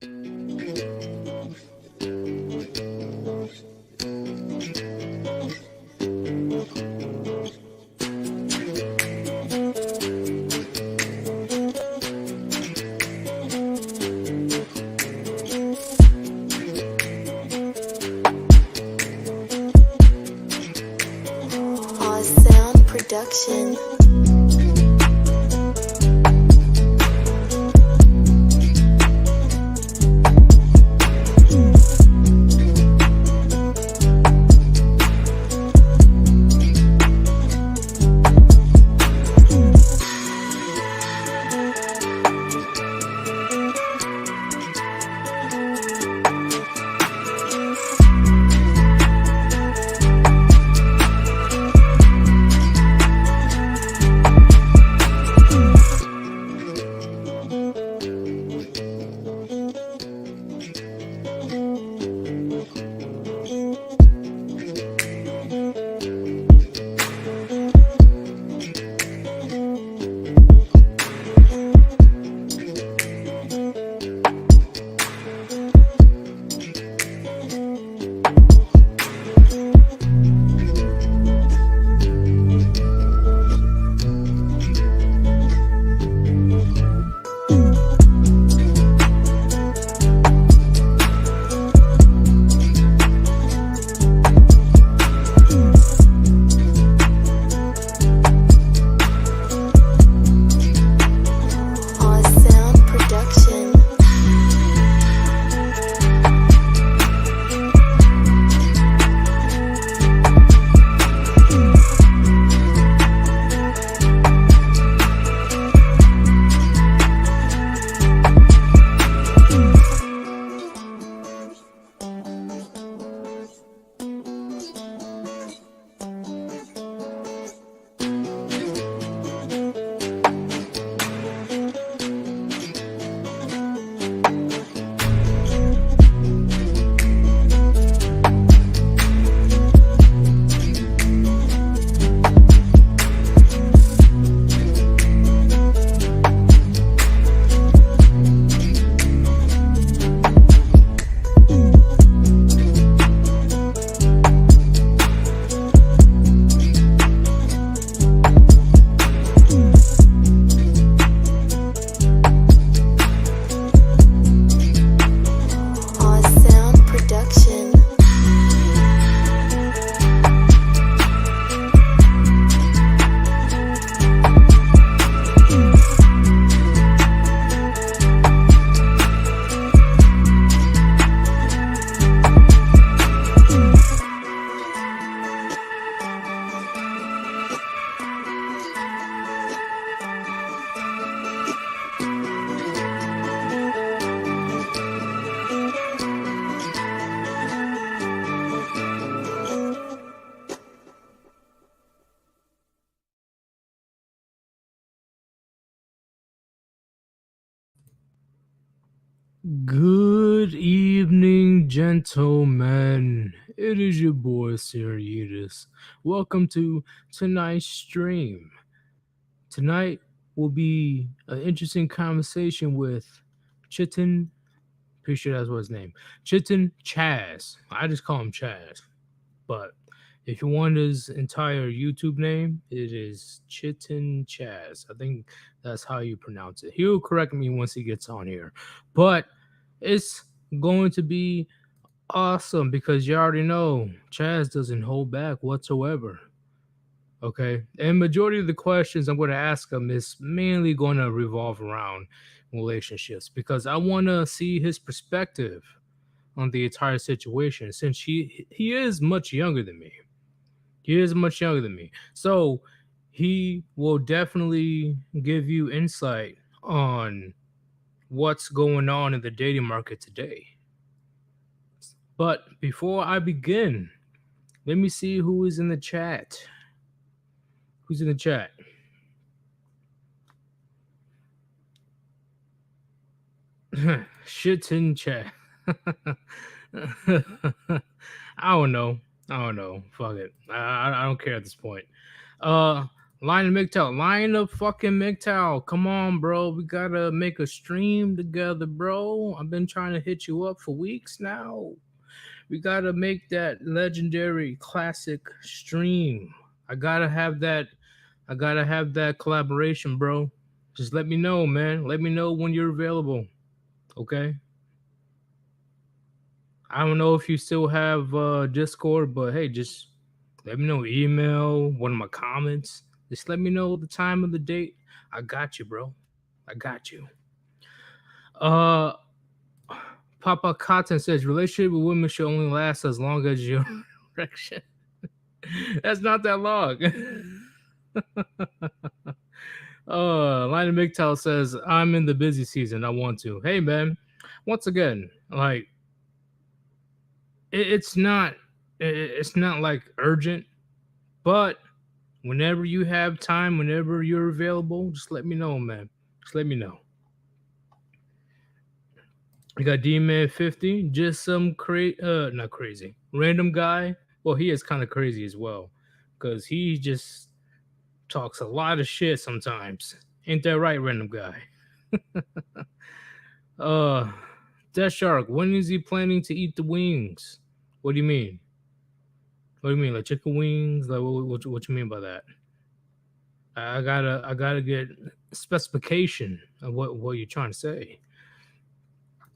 Sound production. Good evening, gentlemen. It is your boy Sirius. Welcome to tonight's stream. Tonight will be an interesting conversation with Chitin. Pretty sure that's what his name. Chitin Chazz. I just call him Chazz. But if you want his entire YouTube name, it is Chitin Chazz. I think that's how you pronounce it. He'll correct me once he gets on here. But it's going to be awesome because you already know Chaz doesn't hold back whatsoever. Okay. And majority of the questions I'm going to ask him is mainly going to revolve around relationships because I want to see his perspective on the entire situation since he is much younger than me. He is much younger than me. So he will definitely give you insight on what's going on in the dating market today. But before I begin, let me see who is in the chat. Who's in the chat? Shit's in chat. I don't know. Fuck it. I don't care at this point. Lion of MGTOW. Lion of fucking MGTOW. Come on, bro. We gotta make a stream together, bro. I've been trying to hit you up for weeks now. We gotta make that legendary classic stream. I gotta have that. I gotta have that collaboration, bro. Just let me know, man. Let me know when you're available. Okay. I don't know if you still have Discord, but hey, just let me know. Email, one of my comments. Just let me know the time of the date. I got you, bro. I got you. Uh Papa Cotton says relationship with women should only last as long as your erection. That's not that long. Line of MGTOW says I'm in the busy season. I want to. Hey man, once again, like it's not like urgent, but whenever you have time, whenever you're available, just let me know, man. Just let me know. We got D-Man 50, just some not crazy, random guy. Well, he is kind of crazy as well, because he just talks a lot of shit sometimes. Ain't that right, random guy? Death Shark, when is he planning to eat the wings? What do you mean? What do you mean, like chicken wings? Like what you mean by that? I gotta get specification of what you're trying to say.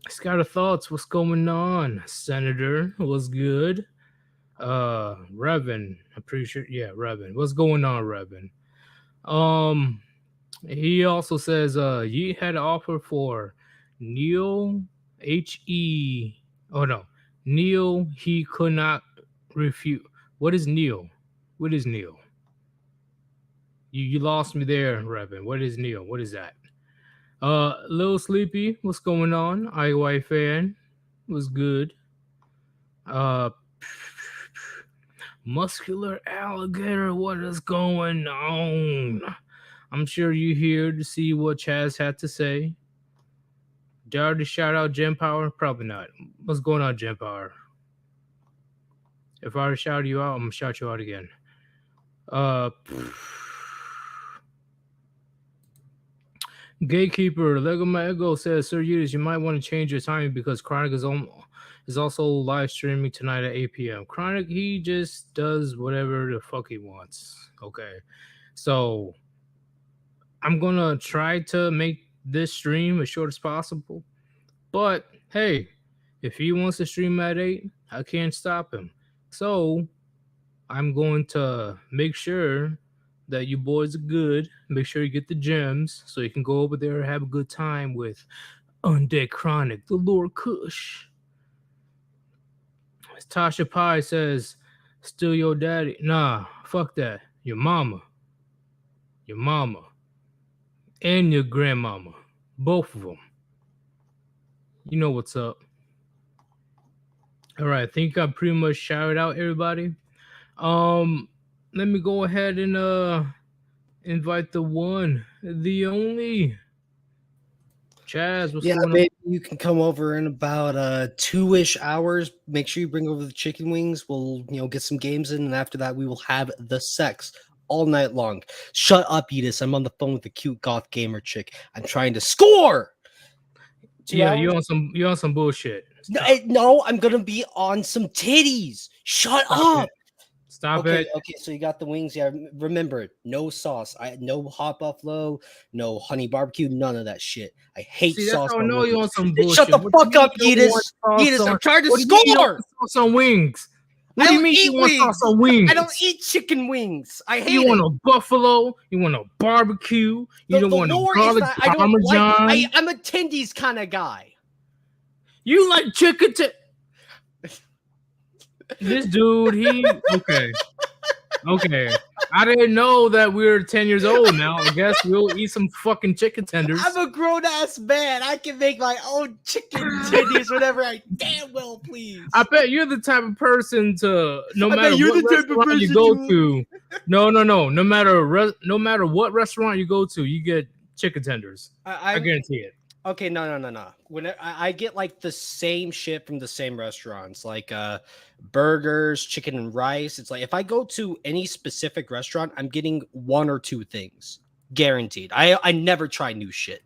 Scouter thoughts, what's going on? Senator, what's good? Revan, I'm pretty sure, yeah, Revan. What's going on, Revan? He also says Ye had an offer for Neil He oh no. Neil he could not refute. What is Neil? What is Neil? You lost me there, Revan. What is Neil? What is that? Lil Sleepy, what's going on? IY fan, was good. Muscular alligator, what is going on? I'm sure you're here to see what Chaz had to say. Did I already shout out Gem Power? Probably not. What's going on, Gem Power? If I already shouted you out, I'm gonna shout you out again. Gatekeeper, Lego My Ego says, Sir Udis, you might want to change your timing because Chronic is also live streaming tonight at 8 p.m. Chronic, he just does whatever the fuck he wants. Okay. So I'm gonna try to make this stream as short as possible. But hey, if he wants to stream at 8, I can't stop him. So I'm going to make sure that you boys are good. Make sure you get the gems so you can go over there and have a good time with Undead Chronic, the Lord Kush. Tasha Pie says, still your daddy. Nah, fuck that. Your mama. Your mama. And your grandmama. Both of them. You know what's up. All right, I think I pretty much shouted out everybody. Let me go ahead and invite the one, the only Chaz. What's going on? Maybe you can come over in about 2-ish hours. Make sure you bring over the chicken wings. We'll get some games in, and after that we will have the sex all night long. Shut up, Edis. I'm on the phone with the cute goth gamer chick. I'm trying to score. Yeah, you on some bullshit. No, I'm gonna be on some titties. Shut up. Stop it. Okay, so you got the wings. Yeah, remember, no sauce. No hot buffalo, no honey barbecue, none of that shit. I hate sauce. I know you on some bullshit. Shut the fuck up, Edis. Edis, I'm trying to score. Sauce on wings. What do you mean you want sauce on wings? I don't eat chicken wings. I hate it. You want a buffalo? You want a barbecue? You don't want a garlic parmesan? I'm a tendies kind of guy. You like chicken? This dude, okay. I didn't know that we were 10 years old now. I guess we'll eat some fucking chicken tenders. I'm a grown ass man. I can make my own chicken tenders whenever I damn well please. I bet you're the type of person to no matter what restaurant you go to. No matter what restaurant you go to, you get chicken tenders. I guarantee it. Okay, no. When I get like the same shit from the same restaurants, like burgers, chicken and rice. It's like if I go to any specific restaurant, I'm getting one or two things guaranteed. I never try new shit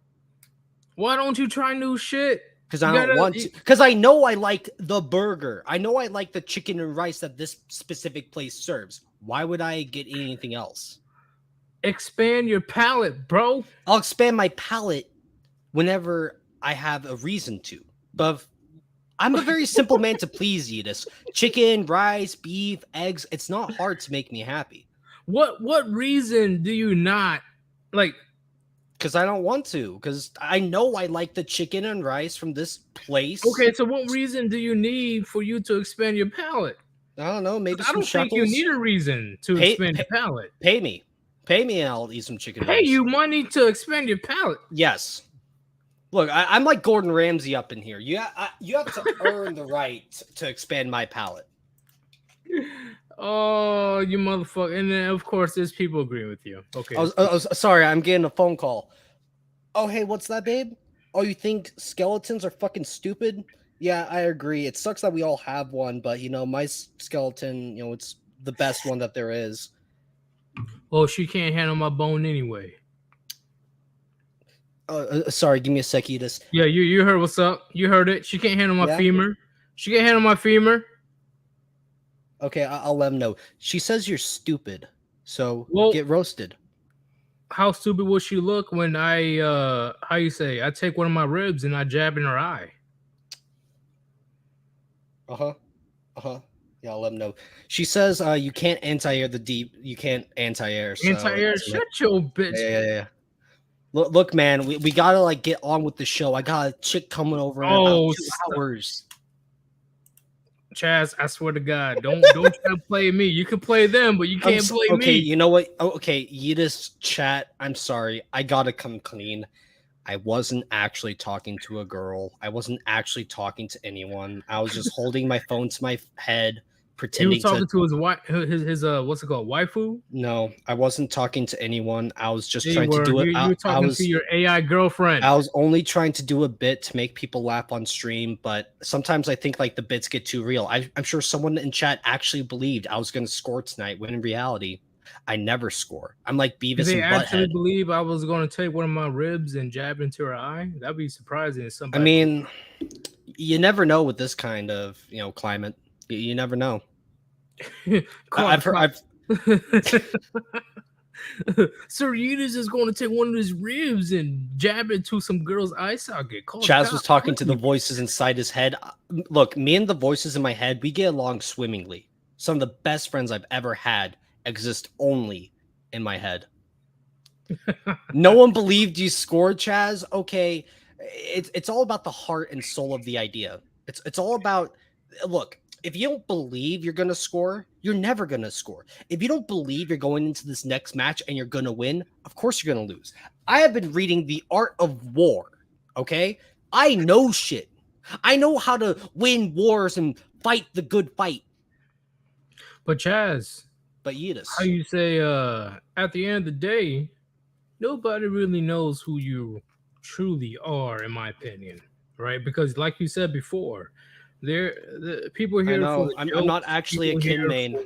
Why don't you try new shit? because You I don't gotta. want to. Because I know I like the burger. I know I like the chicken and rice that this specific place serves. Why would I get anything else? Expand your palate, bro. I'll expand my palate whenever I have a reason to. But I'm a very simple man to please, Yidis. Chicken, rice, beef, eggs. It's not hard to make me happy. What reason do you not like? Because I don't want to. Because I know I like the chicken and rice from this place. Okay, so what reason do you need for you to expand your palate? I don't know. Maybe I some don't think you shekels. need a reason to expand your palate. Pay me. Pay me and I'll eat some chicken Pay rice. you money to expand your palate. Yes. Look, I'm like Gordon Ramsay up in here. You have to earn the right to expand my palate. Oh, you motherfucker. And then, of course, there's people agreeing with you. Okay. I was sorry, I'm getting a phone call. Oh, hey, what's that, babe? Oh, you think skeletons are fucking stupid? Yeah, I agree. It sucks that we all have one, but my skeleton, it's the best one that there is. Oh, she can't handle my bone anyway. Sorry, give me a sec, Edis. Yeah, you heard what's up. You heard it. She can't handle my femur. She can't handle my femur. Okay, I'll let him know. She says you're stupid, so get roasted. How stupid will she look when I I take one of my ribs and I jab in her eye? Yeah, I'll let him know. She says you can't anti-air the deep. You can't anti-air. Anti-air? Shut your bitch. Yeah. Look, man, we gotta like get on with the show. I got a chick coming over in about 2 hours. Chaz, I swear to God, don't try to play me. You can play them, but you can't play me. Okay, you know what? Oh, okay, Yidis chat. I'm sorry. I gotta come clean. I wasn't actually talking to a girl. I wasn't actually talking to anyone. I was just holding my phone to my head, pretending. He was talking to his wife, his what's it called, waifu? No, I wasn't talking to anyone. I was just trying to do it. You were talking to your AI girlfriend. I was only trying to do a bit to make people laugh on stream, but sometimes I think like the bits get too real. I'm sure someone in chat actually believed I was going to score tonight, when in reality, I never score. I'm like Beavis and Butthead. They actually believe I was going to take one of my ribs and jab into her eye? That'd be surprising. I mean, you never know with this kind of climate. You never know. I've heard. Sir Yidis is going to take one of his ribs and jab into some girl's eye socket. Chaz was talking to the voices inside his head. Look, me and the voices in my head, we get along swimmingly. Some of the best friends I've ever had exist only in my head. No one believed you scored, Chaz. Okay, it's all about the heart and soul of the idea. It's all about, look, if you don't believe you're going to score, you're never going to score. If you don't believe you're going into this next match and you're going to win, of course you're going to lose. I have been reading The Art of War, okay? I know shit. I know how to win wars and fight the good fight. But Chaz, Yidis, how you say, at the end of the day, nobody really knows who you truly are, in my opinion, right? Because like you said before, the people here. I'm not actually a kin main.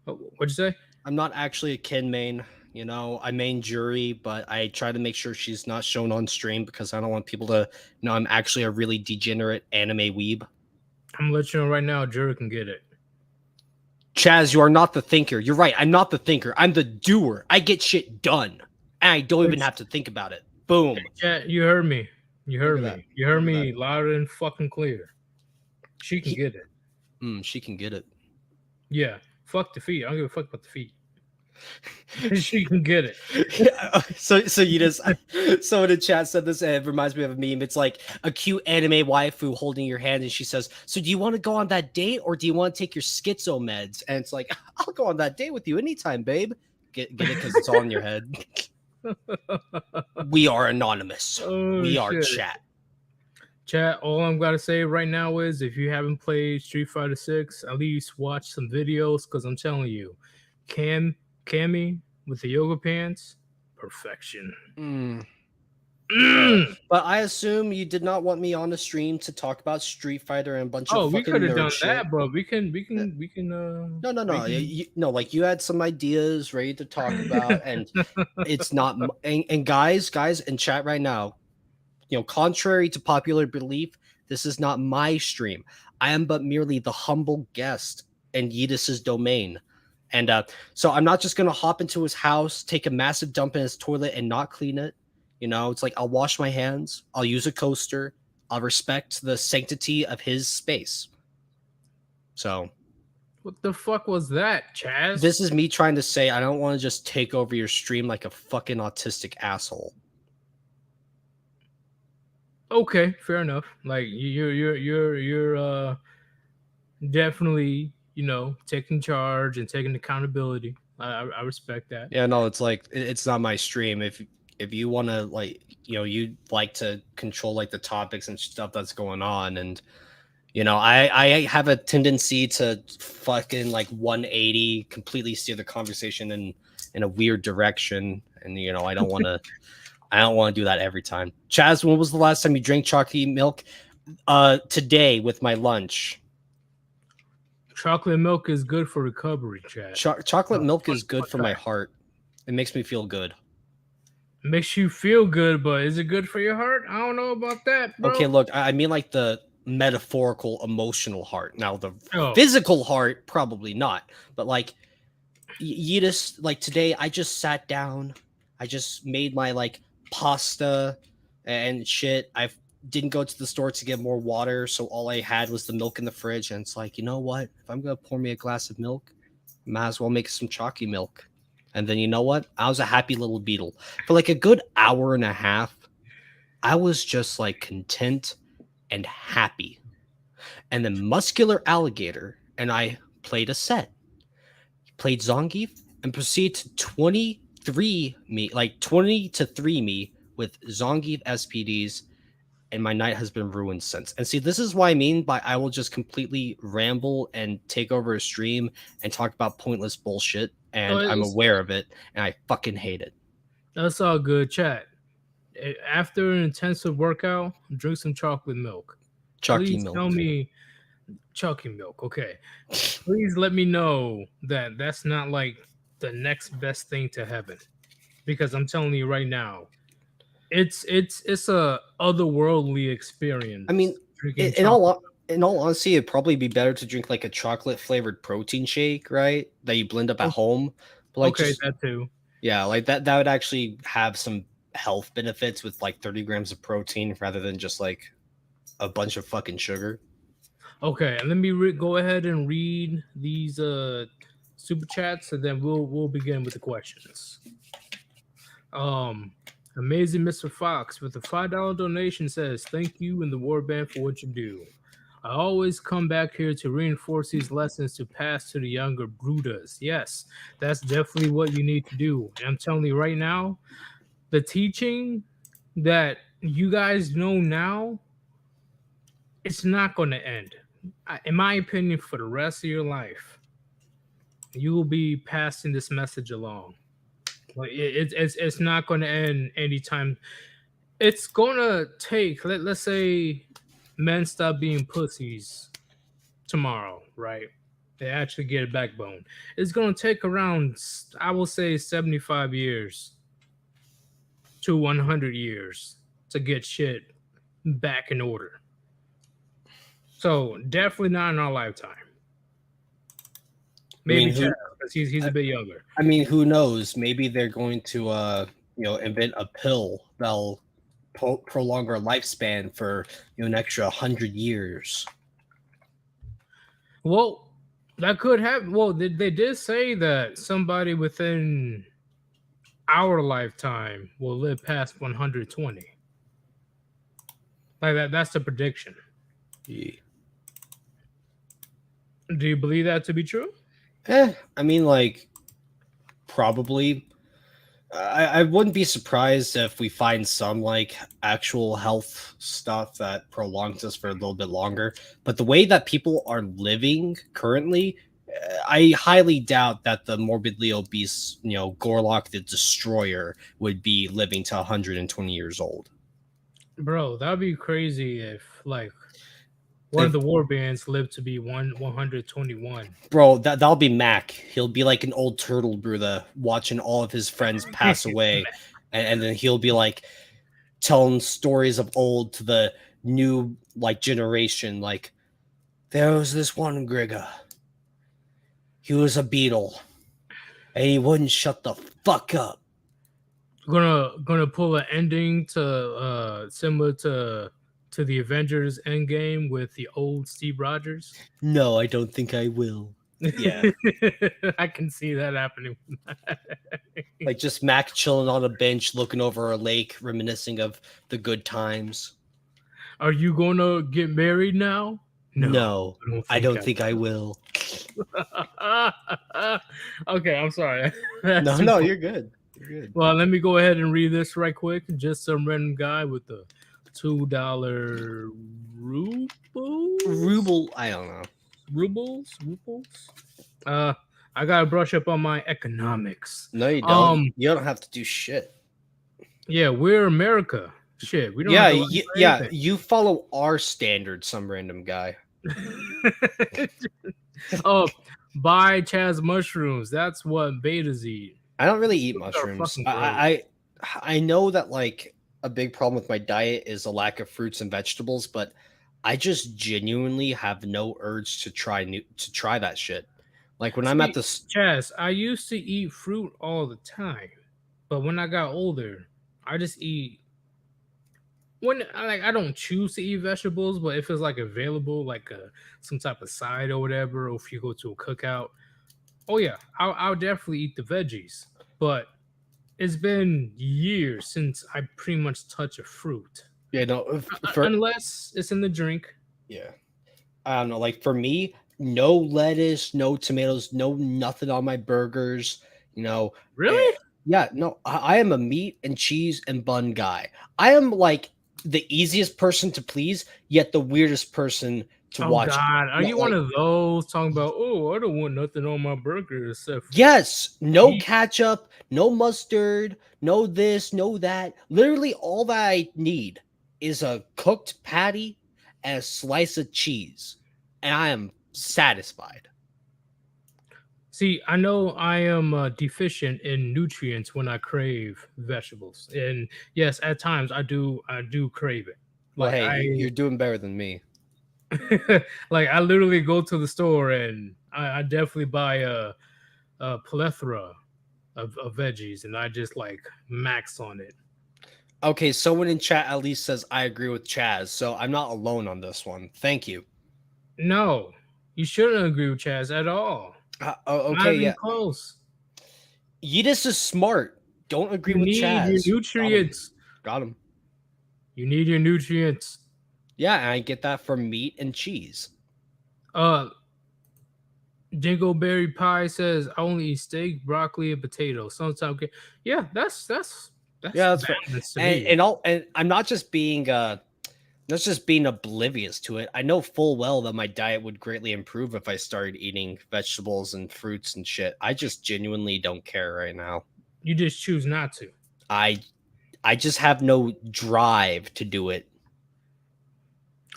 What'd you say? I'm not actually a kin main. I main Jury, but I try to make sure she's not shown on stream because I don't want people to know I'm actually a really degenerate anime weeb. I'm gonna let you know right now, Jury can get it. Chaz, you are not the thinker. You're right. I'm not the thinker. I'm the doer. I get shit done, and I don't even have to think about it. Boom. Chat, you heard me. You heard me. You heard me loud and fucking clear. She can get it. She can get it. Yeah. Fuck the feet. I don't give a fuck about the feet. She can get it. So you just someone in chat said this, and it reminds me of a meme. It's like a cute anime waifu holding your hand, and she says, "So do you want to go on that date, or do you want to take your schizo meds?" And it's like, "I'll go on that date with you anytime, babe." Get it because it's all in your head. We are anonymous. We are chat. Chat, all I'm gonna say right now is if you haven't played Street Fighter 6, at least watch some videos, because I'm telling you, Cammy with the yoga pants, perfection. But I assume you did not want me on the stream to talk about Street Fighter and a bunch of Oh, we fucking could have nerd done shit. that, bro. We can No. we No, like you had some ideas ready to talk about, and it's not. And guys in chat right now, contrary to popular belief, this is not my stream. I am but merely the humble guest in Yidis's domain. And so I'm not just going to hop into his house, take a massive dump in his toilet and not clean it. It's like I'll wash my hands, I'll use a coaster, I'll respect the sanctity of his space. So what the fuck was that, Chaz? this is me trying to say I don't want to just take over your stream like a fucking autistic asshole. Okay, fair enough. Like you're definitely, taking charge and taking accountability. I respect that. Yeah, no, it's like it's not my stream. If you want to you'd like to control like the topics and stuff that's going on, and I have a tendency to fucking like 180 completely steer the conversation in a weird direction, and I don't want to do that every time. Chaz, when was the last time you drank chocolate milk? Today with my lunch. Chocolate milk is good for recovery, Chad. Chocolate milk is good for my heart. It makes me feel good. It makes you feel good, but is it good for your heart? I don't know about that, bro. Okay, look, I mean like the metaphorical emotional heart. Now the physical heart, probably not. But like you just like today I just sat down, I just made my like pasta and shit. I didn't go to the store to get more water, so all I had was the milk in the fridge, and it's like, you know what? If I'm gonna pour me a glass of milk, might as well make some chalky milk. And then you know what? I was a happy little beetle. For like a good hour and a half, I was just like content and happy. And then Muscular Alligator and I played a set. Played Zangief and proceeded to 20 to 3 me with Zangief SPDs, and my night has been ruined since. And see, this is what I mean by I will just completely ramble and take over a stream and talk about pointless bullshit, and I'm aware of it, and I fucking hate it. That's all good, chat. After an intensive workout, drink some chocolate milk. Please tell me chalky milk. Okay. Please let me know that that's not like the next best thing to heaven, because I'm telling you right now, it's a otherworldly experience. I mean, in all honesty, it'd probably be better to drink like a chocolate flavored protein shake, right? That you blend up at home. But like, okay, that too. Yeah, like that would actually have some health benefits with like 30 grams of protein rather than just like a bunch of fucking sugar. Okay, and let me go ahead and read these super chats, and then we'll begin with the questions. Amazing Mr. Fox with a $5 donation says, "Thank you and the Warband for what you do. I always come back here to reinforce these lessons to pass to the younger brooders." Yes, that's definitely what you need to do. And I'm telling you right now, the teaching that you guys know now, it's not going to end. In my opinion, for the rest of your life, you will be passing this message along. Like it's not going to end anytime. It's going to take, let's say men stop being pussies tomorrow, right? They actually get a backbone. It's going to take around, I will say, 75 years to 100 years to get shit back in order. So definitely not in our lifetime. Maybe because he's a bit younger. I mean, who knows? Maybe they're going to invent a pill that'll prolong our lifespan for an extra 100 years. Well, that could happen. Well, they did say that somebody within our lifetime will live past 120. Like that. That's the prediction. Yeah. Do you believe that to be true? I mean, like, probably. I wouldn't be surprised if we find some like actual health stuff that prolongs us for a little bit longer. But the way that people are living currently, I highly doubt that the morbidly obese, Gorlock the Destroyer would be living to 120 years old. Bro, that'd be crazy if like one of If the war bands lived to be 121. bro, that'll be Mac. He'll be like an old turtle brother watching all of his friends pass away, and then he'll be like telling stories of old to the new like generation. Like there was this one Grigger. He was a beetle, and he wouldn't shut the fuck up. Gonna pull an ending to similar to the Avengers Endgame with the old Steve Rogers. No, I don't think I will. Yeah. I can see that happening. Like just Mac chilling on a bench looking over a lake, reminiscing of the good times. Are you gonna get married now? No, I don't think I will. will. Okay, I'm sorry. No, no, you're good. You're good. Well, let me go ahead and read this right quick. Just some random guy with the $2 Ruble, I don't know. rubles. I gotta brush up on my economics. No, you don't. You don't have to do shit. Yeah, we're America. Shit, we don't. Yeah, have to yeah. You follow our standards, some random guy. Oh, buy Chaz mushrooms. That's what betas eat. I don't really eat Those are mushrooms. fucking gross. I know that like a big problem with my diet is a lack of fruits and vegetables, but I just genuinely have no urge to try that shit. Like when I'm at See, this, Chaz, I used to eat fruit all the time, but when I got older, I just eat I don't choose to eat vegetables, but if it's like available, like some type of side or whatever, or if you go to a cookout, oh yeah, I'll definitely eat the veggies. But it's been years since I pretty much touch a fruit, yeah, no, unless it's in the drink. yeah, I don't know. Like for me, no lettuce, no tomatoes, no nothing on my burgers. You know, Really? yeah, no, I am a meat and cheese and bun guy. I am like the easiest person to please, yet the weirdest person to Oh watch. God, are you one Like, of those talking about? Oh, I don't want nothing on my burger except for yes, no cheese." ketchup, no mustard, no this, no that. Literally, all that I need is a cooked patty and a slice of cheese, and I am satisfied. See, I know I am deficient in nutrients when I crave vegetables, and yes, at times I do crave it. Well, Like hey, I you're doing better than me. like I literally go to the store and I definitely buy a plethora of veggies, and I just like max on it. Okay, someone in chat at least says I agree with Chaz, so I'm not alone on this one. Thank you. No, you shouldn't agree with Chaz at all. Not Okay, even yeah. close. Yidis is smart. Don't agree You with need your Chaz. nutrients. Got him. You need your nutrients. Yeah, and I get that from meat and cheese. Uh, Dingleberry Pie says I only eat steak, broccoli, and potatoes. Sometimes, yeah, that's Yeah, that's fair. balanced to me. And I'm not just being oblivious to it. I know full well that my diet would greatly improve if I started eating vegetables and fruits and shit. I just genuinely don't care right now. You just choose not to. I just have no drive to do it.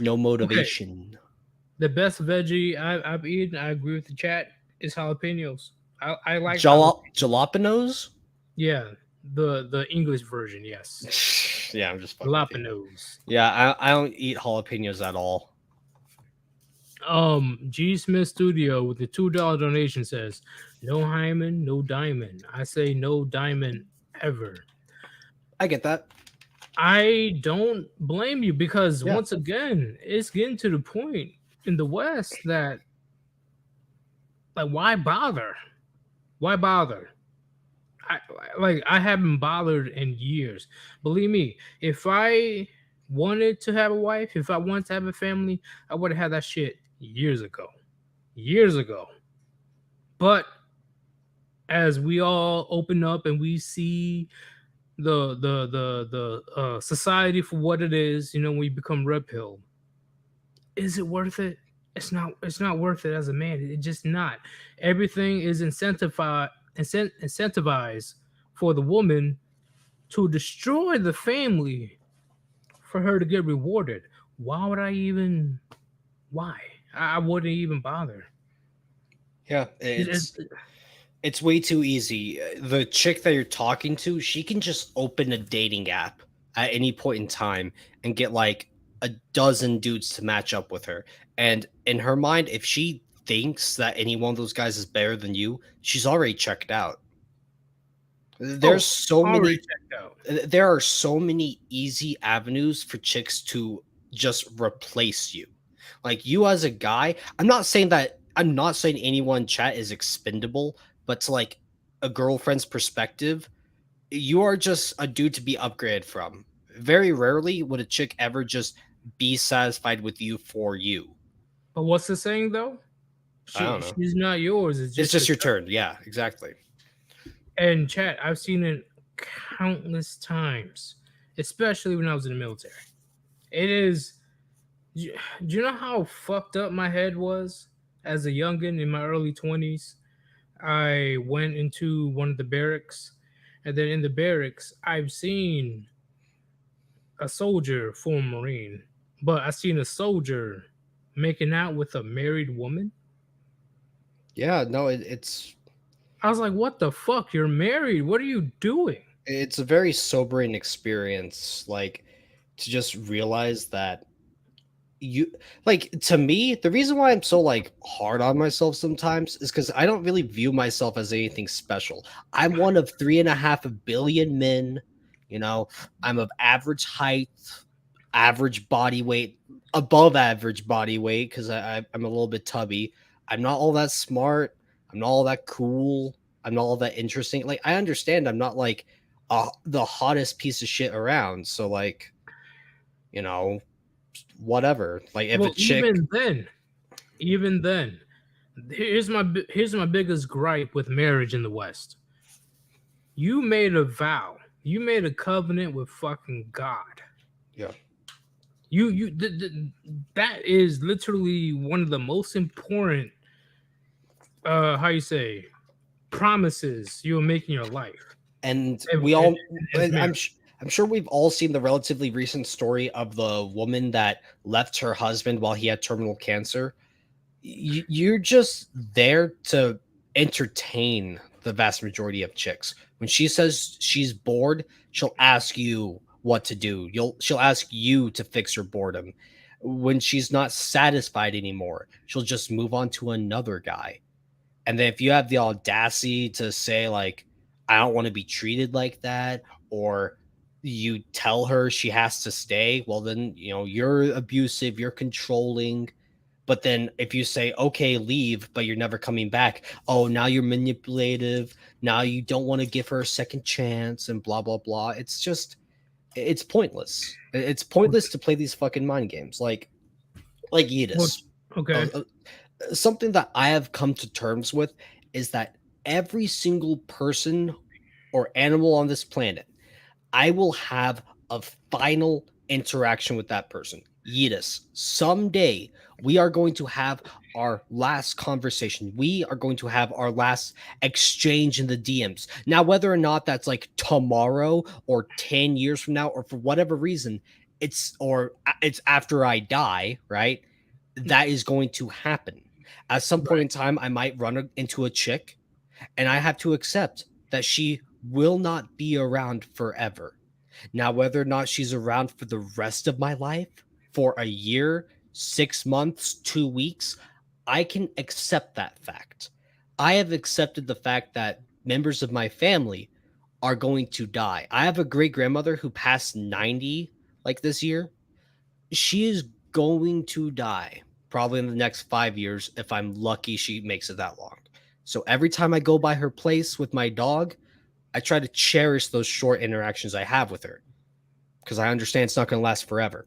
No motivation. The best veggie I've eaten, I agree with the chat, is jalapenos. I like Jalapenos? yeah, the English version, yes. Yeah, I'm just fucking with you. Jalapenos. Yeah, I don't eat jalapenos at all. G Smith Studio with the $2 donation says, no hymen, no diamond. I say no diamond ever. I get that. I don't blame you because Yeah. once again, it's getting to the point in the West that like why bother? Why bother? I haven't bothered in years. Believe me, if I wanted to have a wife, if I wanted to have a family, I would have had that shit years ago. Years ago. But as we all open up and we see the society for what it is, you know, we become red pill. Is it worth it? It's not worth it as a man. It's just not. Everything is incentivized for the woman to destroy the family for her to get rewarded. Why would I even? Why? I wouldn't even bother. Yeah, It- it's way too easy. The chick that you're talking to, she can just open a dating app at any point in time and get like a dozen dudes to match up with her. And in her mind, if she thinks that any one of those guys is better than you, she's already checked out. oh, There's so already many checked out. there are so many easy avenues for chicks to just replace you. Like you as a guy, I'm not saying anyone in chat is expendable, but to like a girlfriend's perspective, you are just a dude to be upgraded from. Very rarely would a chick ever just be satisfied with you for you. But what's the saying though? I don't know. She's not yours. It's It's just your just your turn. turn. Yeah, exactly. And chat, I've seen it countless times, especially when I was in the military. It is. Do you know how fucked up my head was as a youngin in my early 20s? I went into one of the barracks, and then in the barracks, I've seen a soldier form Marine, but I seen a soldier making out with a married woman. Yeah, no, it's I was like, "What the fuck? You're married? What are you doing?" it's a very sobering experience, like to just realize that you like to me the reason why I'm so like hard on myself sometimes is because I don't really view myself as anything special. I'm one of 3.5 billion men. you know I'm of average height, average body weight, above average body weight because I'm a little bit tubby. I'm not all that smart. I'm not all that cool. I'm not all that interesting. Like I understand I'm not like the hottest piece of shit around. So like, you know, whatever. Like if a Well, chick, even then, here's my biggest gripe with marriage in the West. You made a vow. You made a covenant with fucking God. yeah, That is literally one of the most important how you say promises you'll make in your life. and And, we and, all, and it's and marriage. I'm sure we've all seen the relatively recent story of the woman that left her husband while he had terminal cancer. You're just there to entertain the vast majority of chicks. When she says she's bored, she'll ask you what to do. She'll ask you to fix her boredom. When she's not satisfied anymore, she'll just move on to another guy. And then if you have the audacity to say like I don't want to be treated like that, or you tell her she has to stay, well then, you're abusive, you're controlling. But then if you say, okay, leave, but you're never coming back, oh, now you're manipulative. Now you don't want to give her a second chance and blah, blah, blah. It's pointless. It's pointless to play these fucking mind games. Like Well, Yidis. okay. Something that I have come to terms with is that every single person or animal on this planet, I will have a final interaction with that person. Yidis, someday we are going to have our last conversation. We are going to have our last exchange in the DMs. Now, whether or not that's like tomorrow or 10 years from now, or for whatever reason, it's after I die, right? That is going to happen. At some point Right. in time, I might run into a chick and I have to accept that she will not be around forever. Now, whether or not she's around for the rest of my life, for a year, 6 months, 2 weeks, I can accept that fact. I have accepted the fact that members of my family are going to die. I have a great grandmother who passed 90 like this year. She is going to die probably in the next 5 years. If I'm lucky, she makes it that long. So every time I go by her place with my dog, I try to cherish those short interactions I have with her because I understand it's not going to last forever.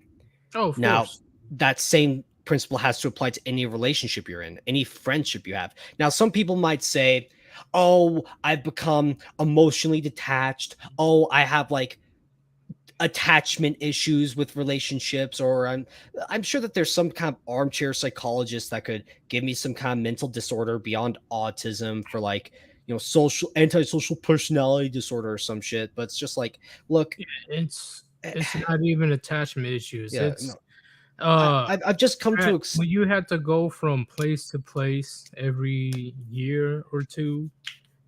Oh, of Now, course. that same principle has to apply to any relationship you're in, any friendship you have. Now, some people might say, oh, I've become emotionally detached. Oh, I have like attachment issues with relationships, or I'm sure that there's some kind of armchair psychologist that could give me some kind of mental disorder beyond autism for like, social antisocial personality disorder or some shit. But it's just like, look, It's It's not even attachment issues. Yeah, It's no, uh I've just come to when you had to go from place to place every year or two,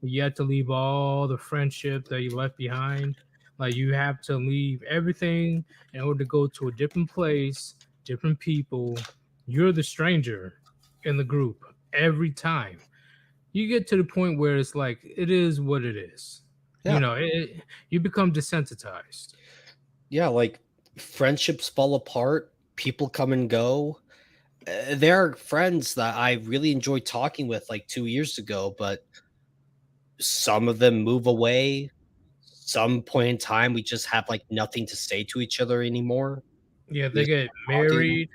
you had to leave all the friendship that you left behind. Like you have to leave everything in order to go to a different place, different people. You're the stranger in the group every time. You get to the point where it's like it is what it is. yeah, You become desensitized. yeah, like friendships fall apart, people come and go. There are friends that I really enjoyed talking with like 2 years ago, but some of them move away. Some point in time, we just have like nothing to say to each other anymore. Yeah, We they just get stop talking. married.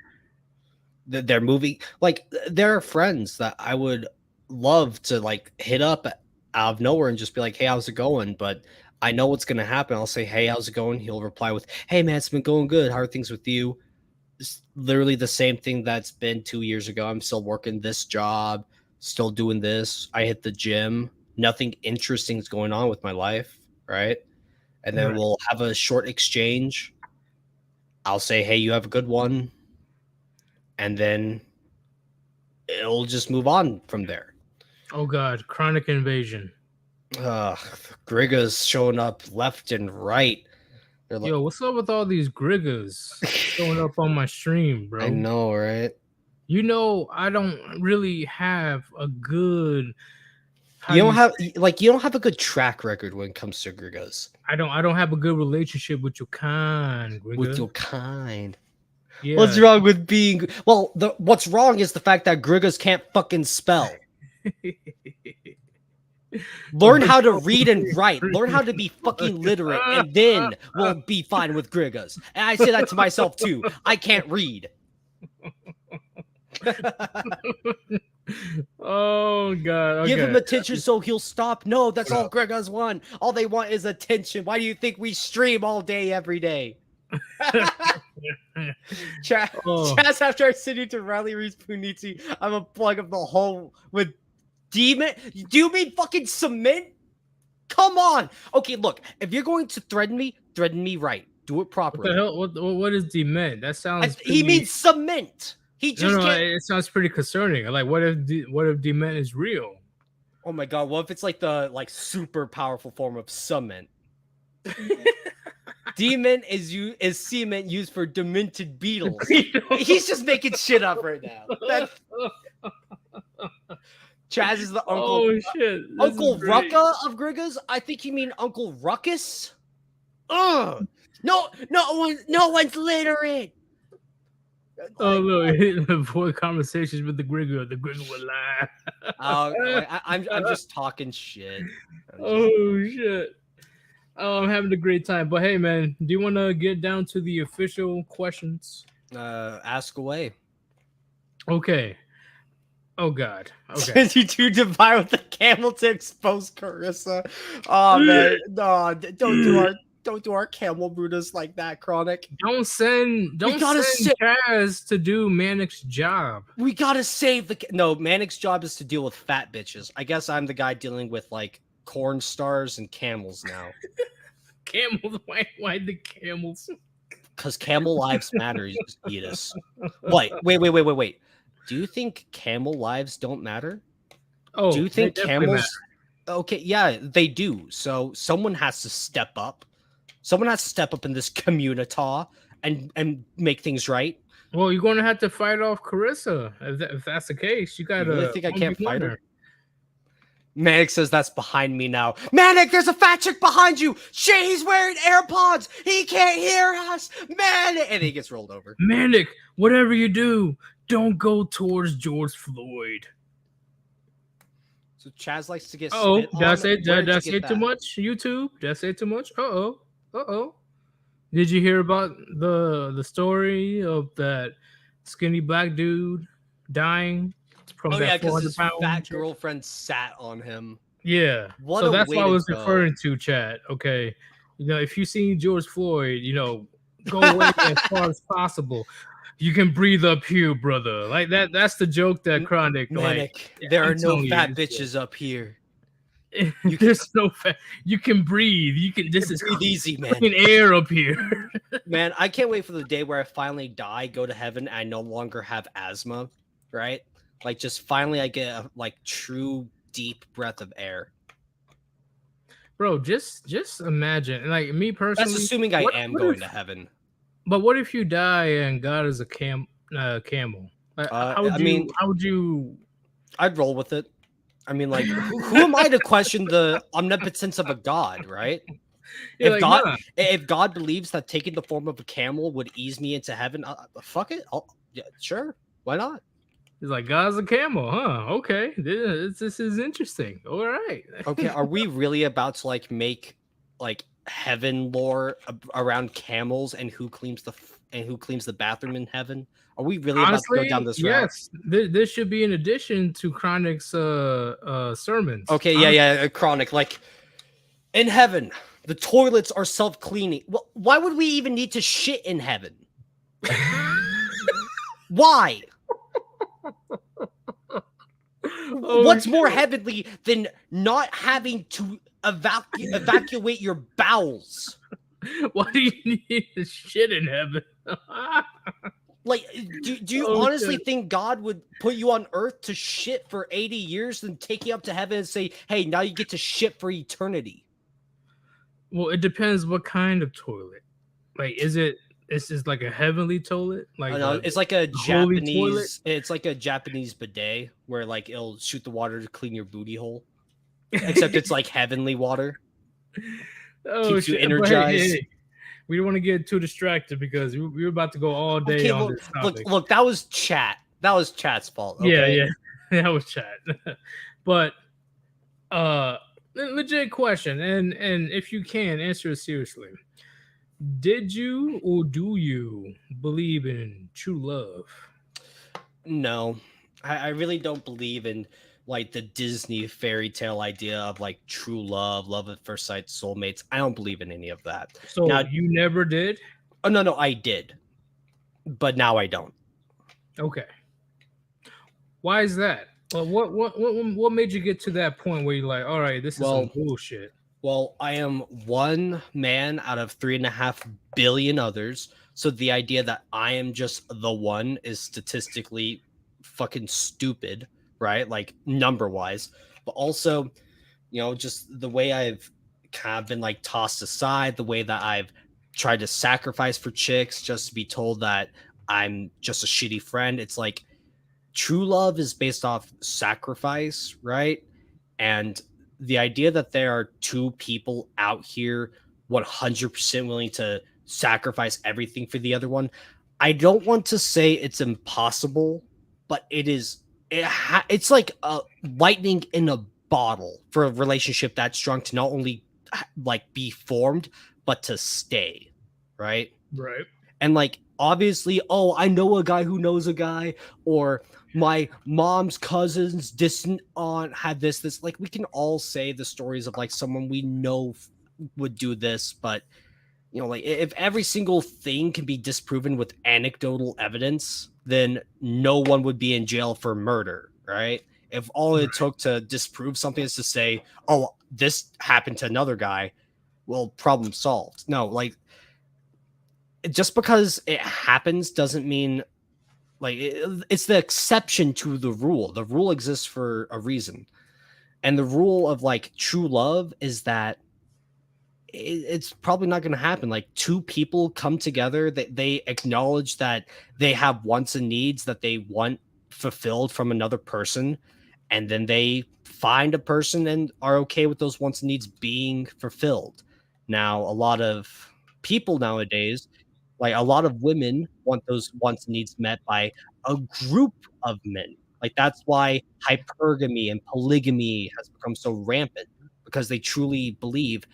They're moving. Like there are friends that I would love to like hit up out of nowhere and just be like, "Hey, how's it going?" But I know what's gonna happen. I'll say, "Hey, how's it going?" He'll reply with, "Hey, man, it's been going good. How are things with you?" It's literally the same thing that's been 2 years ago. I'm still working this job, still doing this. I hit the gym. Nothing interesting is going on with my life, right? And then Right. we'll have a short exchange. I'll say, "Hey, you have a good one," and then it'll just move on from there. Oh God, chronic invasion. Ugh, Griga's showing up left and right. They're like, Yo, what's up with all these Grigas showing up on my stream, I bro? know, right? You know, I don't really have a good. How You do don't you? have you don't have a good track record when it comes to Grigas I don't have a good relationship with your kind, with Griga. your kind. What's Yeah. wrong with being well? What's wrong is the fact that Grigas can't fucking spell. Learn how to read and write. Learn how to be fucking literate, and then we'll be fine with Grigas. And I say that to myself too. I can't read. Oh God. Okay. Give him attention so he'll stop. No, that's all Grigas want. All they want is attention. Why do you think we stream all day, every day? Oh. Chaz, after I send you to Riley Reese Puniti, I'm a plug of the whole with demon. Do you mean fucking cement? Come on. Okay, look, if you're going to threaten me right. Do it What the properly. hell? What is dement? That sounds. He Pretty... means cement. He just can't. It sounds pretty concerning. Like, what if dement is real? Oh my god, what if it's like the super powerful form of cement? Demon is cement used for demented beetles. He's just making shit up right now. Chaz is the uncle. Oh shit! Uncle Rucka of Grigas? I think you mean Uncle Ruckus. Ugh! No one's literate. Oh look, avoid conversations with the Grigger. The Grigger will lie. I'm just talking shit. Oh shit! Oh, I'm having a great time. But hey, man, do you want to get down to the official questions? Ask away. Okay. Oh God. Okay. You two divide with the camel to expose Carissa. Oh man, no, don't do our camel Buddhas like that, Chronic. Don't send Chaz to do Manic's job. We gotta save the Manic's job is to deal with fat bitches. I guess I'm the guy dealing with like corn stars and camels now. Camels? Why the camels? Because camel lives matter, you just eat us. Wait. Do you think camel lives don't matter? Oh, do you think camels matter. Okay, yeah, they do. So someone has to step up. Someone has to step up in this community and make things right. Well, you're going to have to fight off Carissa. If that's the case, you got to. You really think I can't fight her? Manic says that's behind me now. Manic, there's a fat chick behind you. Shit, he's wearing AirPods. He can't hear us. Manic. And he gets rolled over. Manic, whatever you do, don't go towards George Floyd. So Chaz likes to get. Oh, did I say too much? YouTube? Did I say too much? Uh-oh. Did you hear about the story of that skinny black dude dying from that 400-pound fat girlfriend sat on him? Yeah. So that's what I was referring to, chat. Okay. You know, if you see George Floyd, go away as far as possible. You can breathe up here, brother. Like that. That's the joke that Chronic. Manic, there are no fat bitches up here. You There's no you can breathe. You can. This is breathe easy, man. clean air up here. Man, I can't wait for the day where I finally die, go to heaven, and I no longer have asthma. Right? Like, just finally, I get a like true deep breath of air. Bro, just imagine, like me personally. That's assuming I am what going if- to heaven. But what if you die and God is a camel? How would you? I'd roll with it. I mean, like, who am I to question the omnipotence of a god, right? You're If like, God, nah. if God believes that taking the form of a camel would ease me into heaven, fuck it. Yeah, sure, why not? He's like, God's a camel, huh? Okay, this is interesting. All right. Okay, are we really about to like make like heaven lore around camels and who cleans the bathroom in heaven? Are we really about to go down this route? Yes. This should be in addition to Chronic's sermons. Okay, yeah, chronic. Like, in heaven, the toilets are self-cleaning. Well, why would we even need to shit in heaven? Why? What's more heavenly than not having to evacuate your bowels? Why do you need to shit in heaven? Like, do you honestly think God would put you on earth to shit for 80 years and take you up to heaven and say, hey, now you get to shit for eternity? Well, it depends what kind of toilet. Like, is this like a heavenly toilet? Like, It's like a holy toilet? It's like a Japanese bidet where like it'll shoot the water to clean your booty hole. Except it's like heavenly water. Keeps you energized. Hey, we don't want to get too distracted because we're about to go all day on this topic. Look, that was chat. That was chat's fault. Okay? Yeah, that was chat. But legit question, and if you can answer it seriously, did you or do you believe in true love? No, I really don't believe in like the Disney fairy tale idea of like true love at first sight, soulmates. I don't believe in any of that. So Now, you never did? Oh no, I did, but now I don't. Okay. Why is that? Well, what made you get to that point where you're like, all right, this is some bullshit? Well, I am one man out of 3.5 billion others. So the idea that I am just the one is statistically fucking stupid, right? Like number wise, but also, just the way I've kind of been like tossed aside, the way that I've tried to sacrifice for chicks just to be told that I'm just a shitty friend. It's like true love is based off sacrifice, right? And the idea that there are two people out here 100% willing to sacrifice everything for the other one, I don't want to say it's impossible, but it is. It's like a lightning in a bottle for a relationship that strong to not only like be formed but to stay, right? Right. And like obviously, I know a guy who knows a guy, or my mom's cousins distant aunt had this. Like, we can all say the stories of like someone we know would do this, but like if every single thing can be disproven with anecdotal evidence, then no one would be in jail for murder, right? If all it took to disprove something is to say, this happened to another guy, well, problem solved. No, like, just because it happens doesn't mean like it's the exception to the rule. The rule exists for a reason. And the rule of like true love is that it's probably not going to happen. Like, two people come together, they acknowledge that they have wants and needs that they want fulfilled from another person, and then they find a person and are okay with those wants and needs being fulfilled. Now, a lot of people nowadays, like a lot of women, want those wants and needs met by a group of men. Like, that's why hypergamy and polygamy has become so rampant, because they truly believe,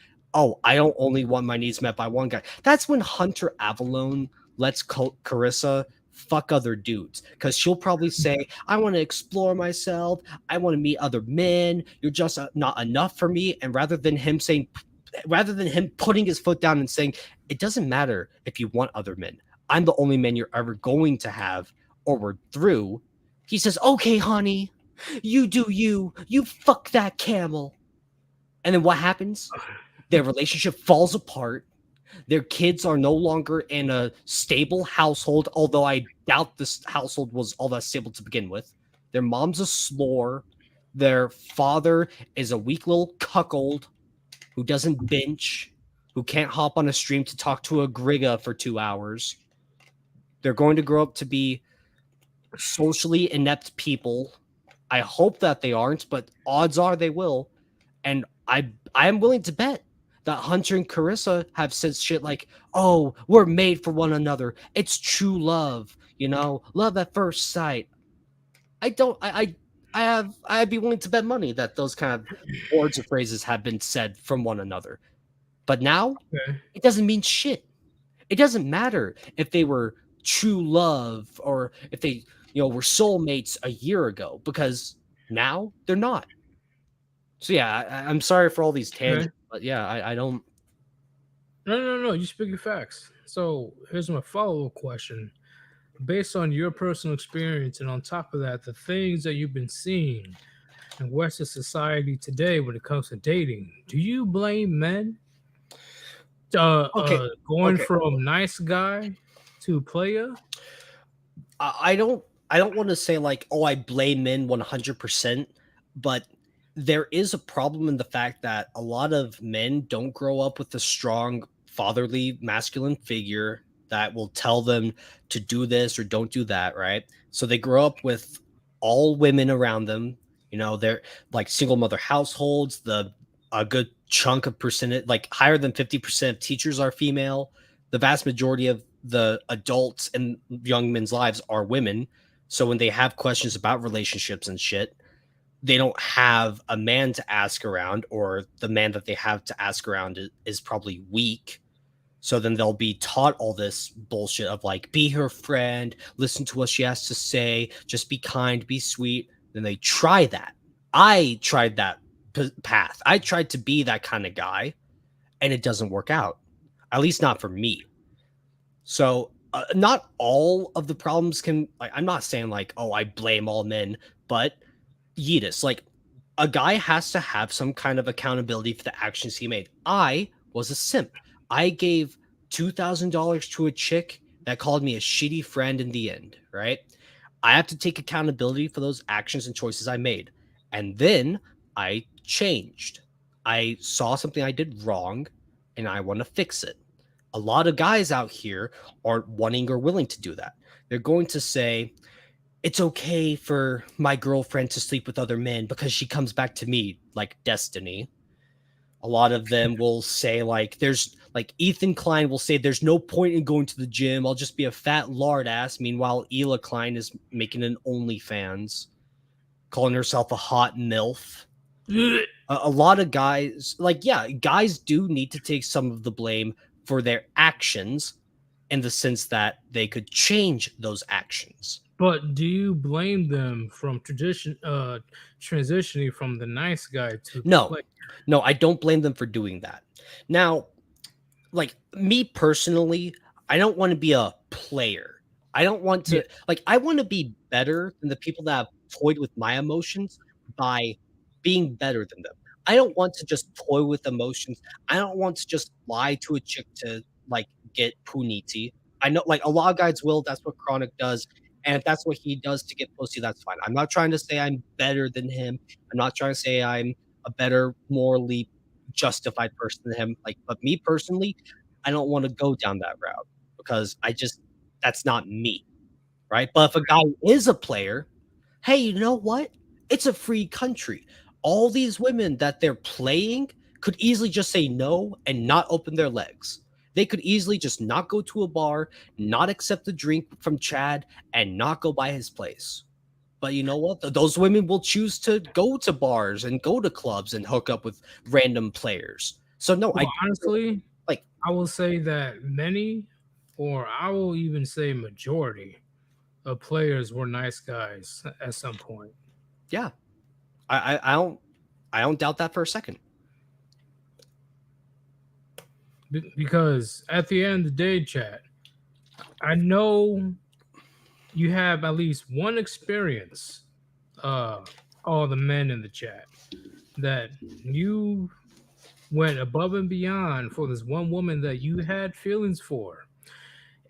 I don't only want my needs met by one guy. That's when Hunter Avalone lets Carissa fuck other dudes, because she'll probably say, I want to explore myself, I want to meet other men, you're just not enough for me. And rather than him putting his foot down and saying, it doesn't matter if you want other men, I'm the only man you're ever going to have, or we're through, he says, okay, honey, you do you fuck that camel. And then what happens? Their relationship falls apart. Their kids are no longer in a stable household, although I doubt this household was all that stable to begin with. Their mom's a slore. Their father is a weak little cuckold who doesn't bench, who can't hop on a stream to talk to a Grigga for 2 hours. They're going to grow up to be socially inept people. I hope that they aren't, but odds are they will. And I am willing to bet that Hunter and Carissa have said shit like, "Oh, we're made for one another. It's true love, love at first sight." I don't. I'd be willing to bet money that those kind of words or phrases have been said from one another. But now Okay. it doesn't mean shit. It doesn't matter if they were true love or if they, were soulmates a year ago, because now they're not. So yeah, I'm sorry for all these tangents, Okay. but yeah, I don't. No. You speak your facts. So here's my follow-up question. Based on your personal experience, and on top of that, the things that you've been seeing in Western society today when it comes to dating, do you blame men Okay, going okay. from nice guy to player? I don't want to say like, oh, I blame men 100%, but there is a problem in the fact that a lot of men don't grow up with a strong fatherly masculine figure that will tell them to do this or don't do that, right? So they grow up with all women around them. They're like single mother households. The A good chunk of percentage, like higher than 50% of teachers are female. The vast majority of the adults in young men's lives are women. So when they have questions about relationships and shit, they don't have a man to ask around, or the man that they have to ask around is probably weak. So then they'll be taught all this bullshit of like, be her friend, listen to what she has to say, just be kind, be sweet. Then they try that. I tried that path. I tried to be that kind of guy, and it doesn't work out. At least not for me. So, not all of the problems can, like, I'm not saying like, oh, I blame all men, but Yeetus, like, a guy has to have some kind of accountability for the actions he made. I was a simp. I gave $2,000 to a chick that called me a shitty friend in the end, right? I have to take accountability for those actions and choices I made. And then I changed. I saw something I did wrong and I want to fix it. A lot of guys out here aren't wanting or willing to do that. They're going to say, it's okay for my girlfriend to sleep with other men because she comes back to me like destiny. A lot of them will say, like, there's like Ethan Klein will say, there's no point in going to the gym. I'll just be a fat lard ass. Meanwhile, Ela Klein is making an OnlyFans, calling herself a hot MILF. A lot of guys, like, yeah, guys do need to take some of the blame for their actions, in the sense that they could change those actions. But do you blame them from transitioning from the nice guy to the No, player? no, I don't blame them for doing that. Now, like me personally, I don't want to be a player. I don't want Yeah. to, like, I want to be better than the people that have toyed with my emotions by being better than them. I don't want to just toy with emotions. I don't want to just lie to a chick to like get puniti. I know like a lot of guys will, that's what Chronic does. And if that's what he does to get pussy, that's fine. I'm not trying to say I'm better than him. I'm not trying to say I'm a better, morally justified person than him. Like, but me personally, I don't want to go down that route because that's not me, right? But if a guy is a player, hey, you know what? It's a free country. All these women that they're playing could easily just say no and not open their legs. They could easily just not go to a bar, not accept a drink from Chad, and not go by his place. But you know what? Those women will choose to go to bars and go to clubs and hook up with random players. So no, Well, honestly, like, I will say that many, or I will even say majority, of players were nice guys at some point. yeah, I don't doubt that for a second. Because at the end of the day, chat, I know you have at least one experience, all the men in the chat, that you went above and beyond for this one woman that you had feelings for.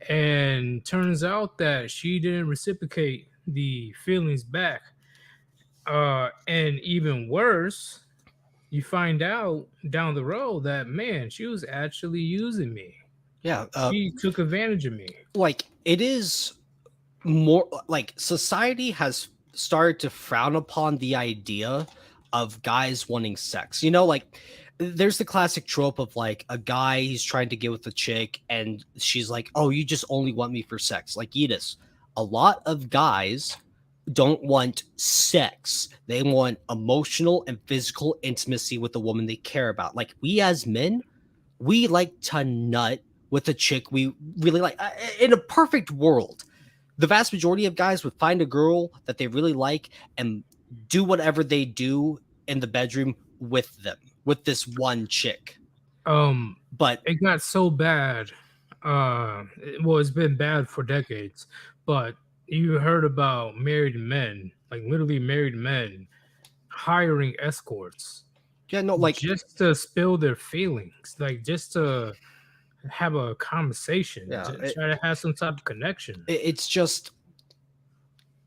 And turns out that she didn't reciprocate the feelings back. And even worse, you find out down the road that man, she was actually using me. Yeah, She took advantage of me. like it is more like society has started to frown upon the idea of guys wanting sex. Like there's the classic trope of like a guy he's trying to get with a chick and she's like, "Oh, you just only want me for sex." Like Edis, a lot of guys don't want sex. They want emotional and physical intimacy with the woman they care about. Like we as men, we like to nut with a chick we really like. In a perfect world, the vast majority of guys would find a girl that they really like and do whatever they do in the bedroom with them, with this one chick. But It got so bad. Well, it's been bad for decades, but you heard about married men, like literally married men, hiring escorts yeah, no, like just to spill their feelings, like just to have a conversation, yeah, to try to have some type of connection. it's just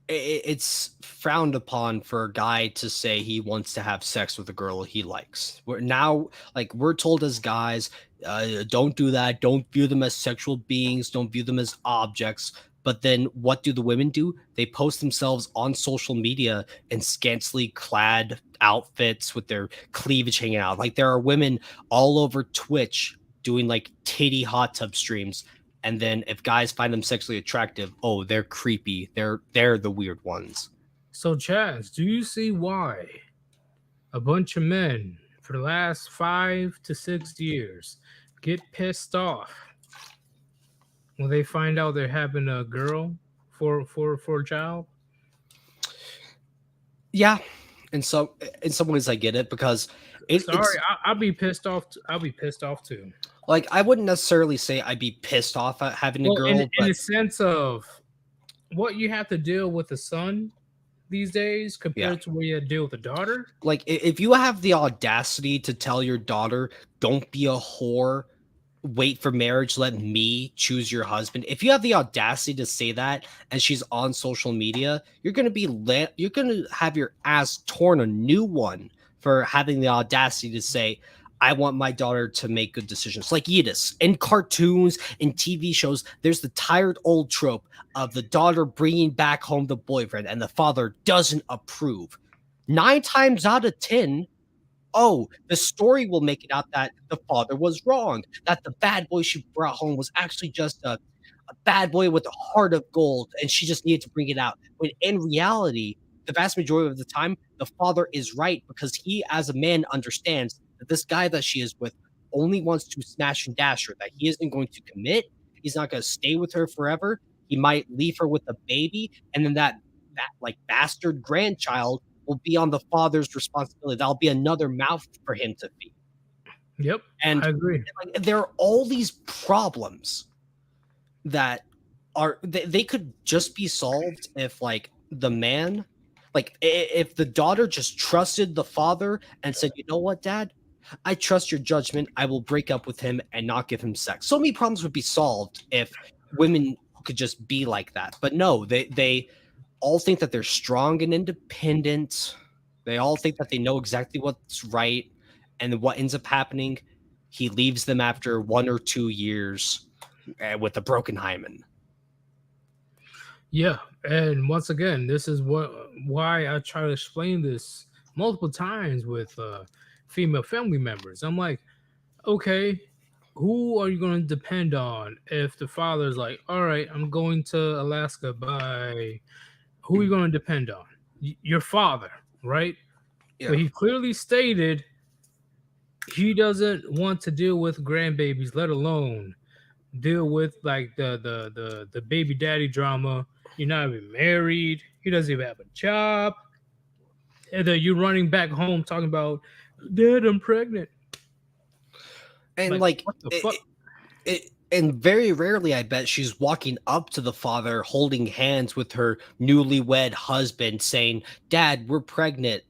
it's frowned upon for a guy to say he wants to have sex with a girl he likes. We're now like we're told as guys, don't do that. Don't view them as sexual beings. Don't view them as objects. But then what do the women do? They post themselves on social media in scantily clad outfits with their cleavage hanging out. Like there are women all over Twitch doing like titty hot tub streams, and then if guys find them sexually attractive, oh, they're creepy. They're the weird ones. So, Chaz, do you see why a bunch of men for the last 5 to 6 years get pissed off when they find out they're having a girl for a child? Yeah, in some ways I get it because it's Sorry, I'll be pissed off. I'll be pissed off too. like I wouldn't necessarily say I'd be pissed off at having a Well, in girl, in the but sense of what you have to deal with the son these days yeah. compared to what you had to deal with the daughter. Like if you have the audacity to tell your daughter, "Don't be a whore, wait for marriage, let me choose your husband." If you have the audacity to say that and she's on social media, you're going to you're going to have your ass torn a new one for having the audacity to say, "I want my daughter to make good decisions." Like Yidis in cartoons, in TV shows, there's the tired old trope of the daughter bringing back home the boyfriend and the father doesn't approve. 9 times out of 10, oh, the story will make it out that the father was wrong, that the bad boy she brought home was actually just a bad boy with a heart of gold, and she just needed to bring it out. When in reality, the vast majority of the time, the father is right because he, as a man, understands that this guy that she is with only wants to smash and dash her, that he isn't going to commit. He's not going to stay with her forever. He might leave her with a baby, and then that like bastard grandchild will be on the father's responsibility. That'll be another mouth for him to feed. Yep, And I agree. like, there are all these problems that they could just be solved if like the man, like if the daughter just trusted the father and said, "You know what, dad, I trust your judgment. I will break up with him and not give him sex." So many problems would be solved if women could just be like that. But no, they all think that they're strong and independent. They all think that they know exactly what's right. And what ends up happening, he leaves them after 1 or 2 years with a broken hymen. Yeah, and once again, this is why I try to explain this multiple times with female family members. I'm like, okay, who are you going to depend on if the father's like, all right, I'm going to Alaska by who are you going to depend on? Your father, right? Yeah. But he clearly stated he doesn't want to deal with grandbabies, let alone deal with like the baby daddy drama. You're not even married. He doesn't even have a job. And then you're running back home talking about, "Dad, I'm pregnant." And like what the fuck? and very rarely, I bet she's walking up to the father, holding hands with her newlywed husband, saying, "Dad, we're pregnant,"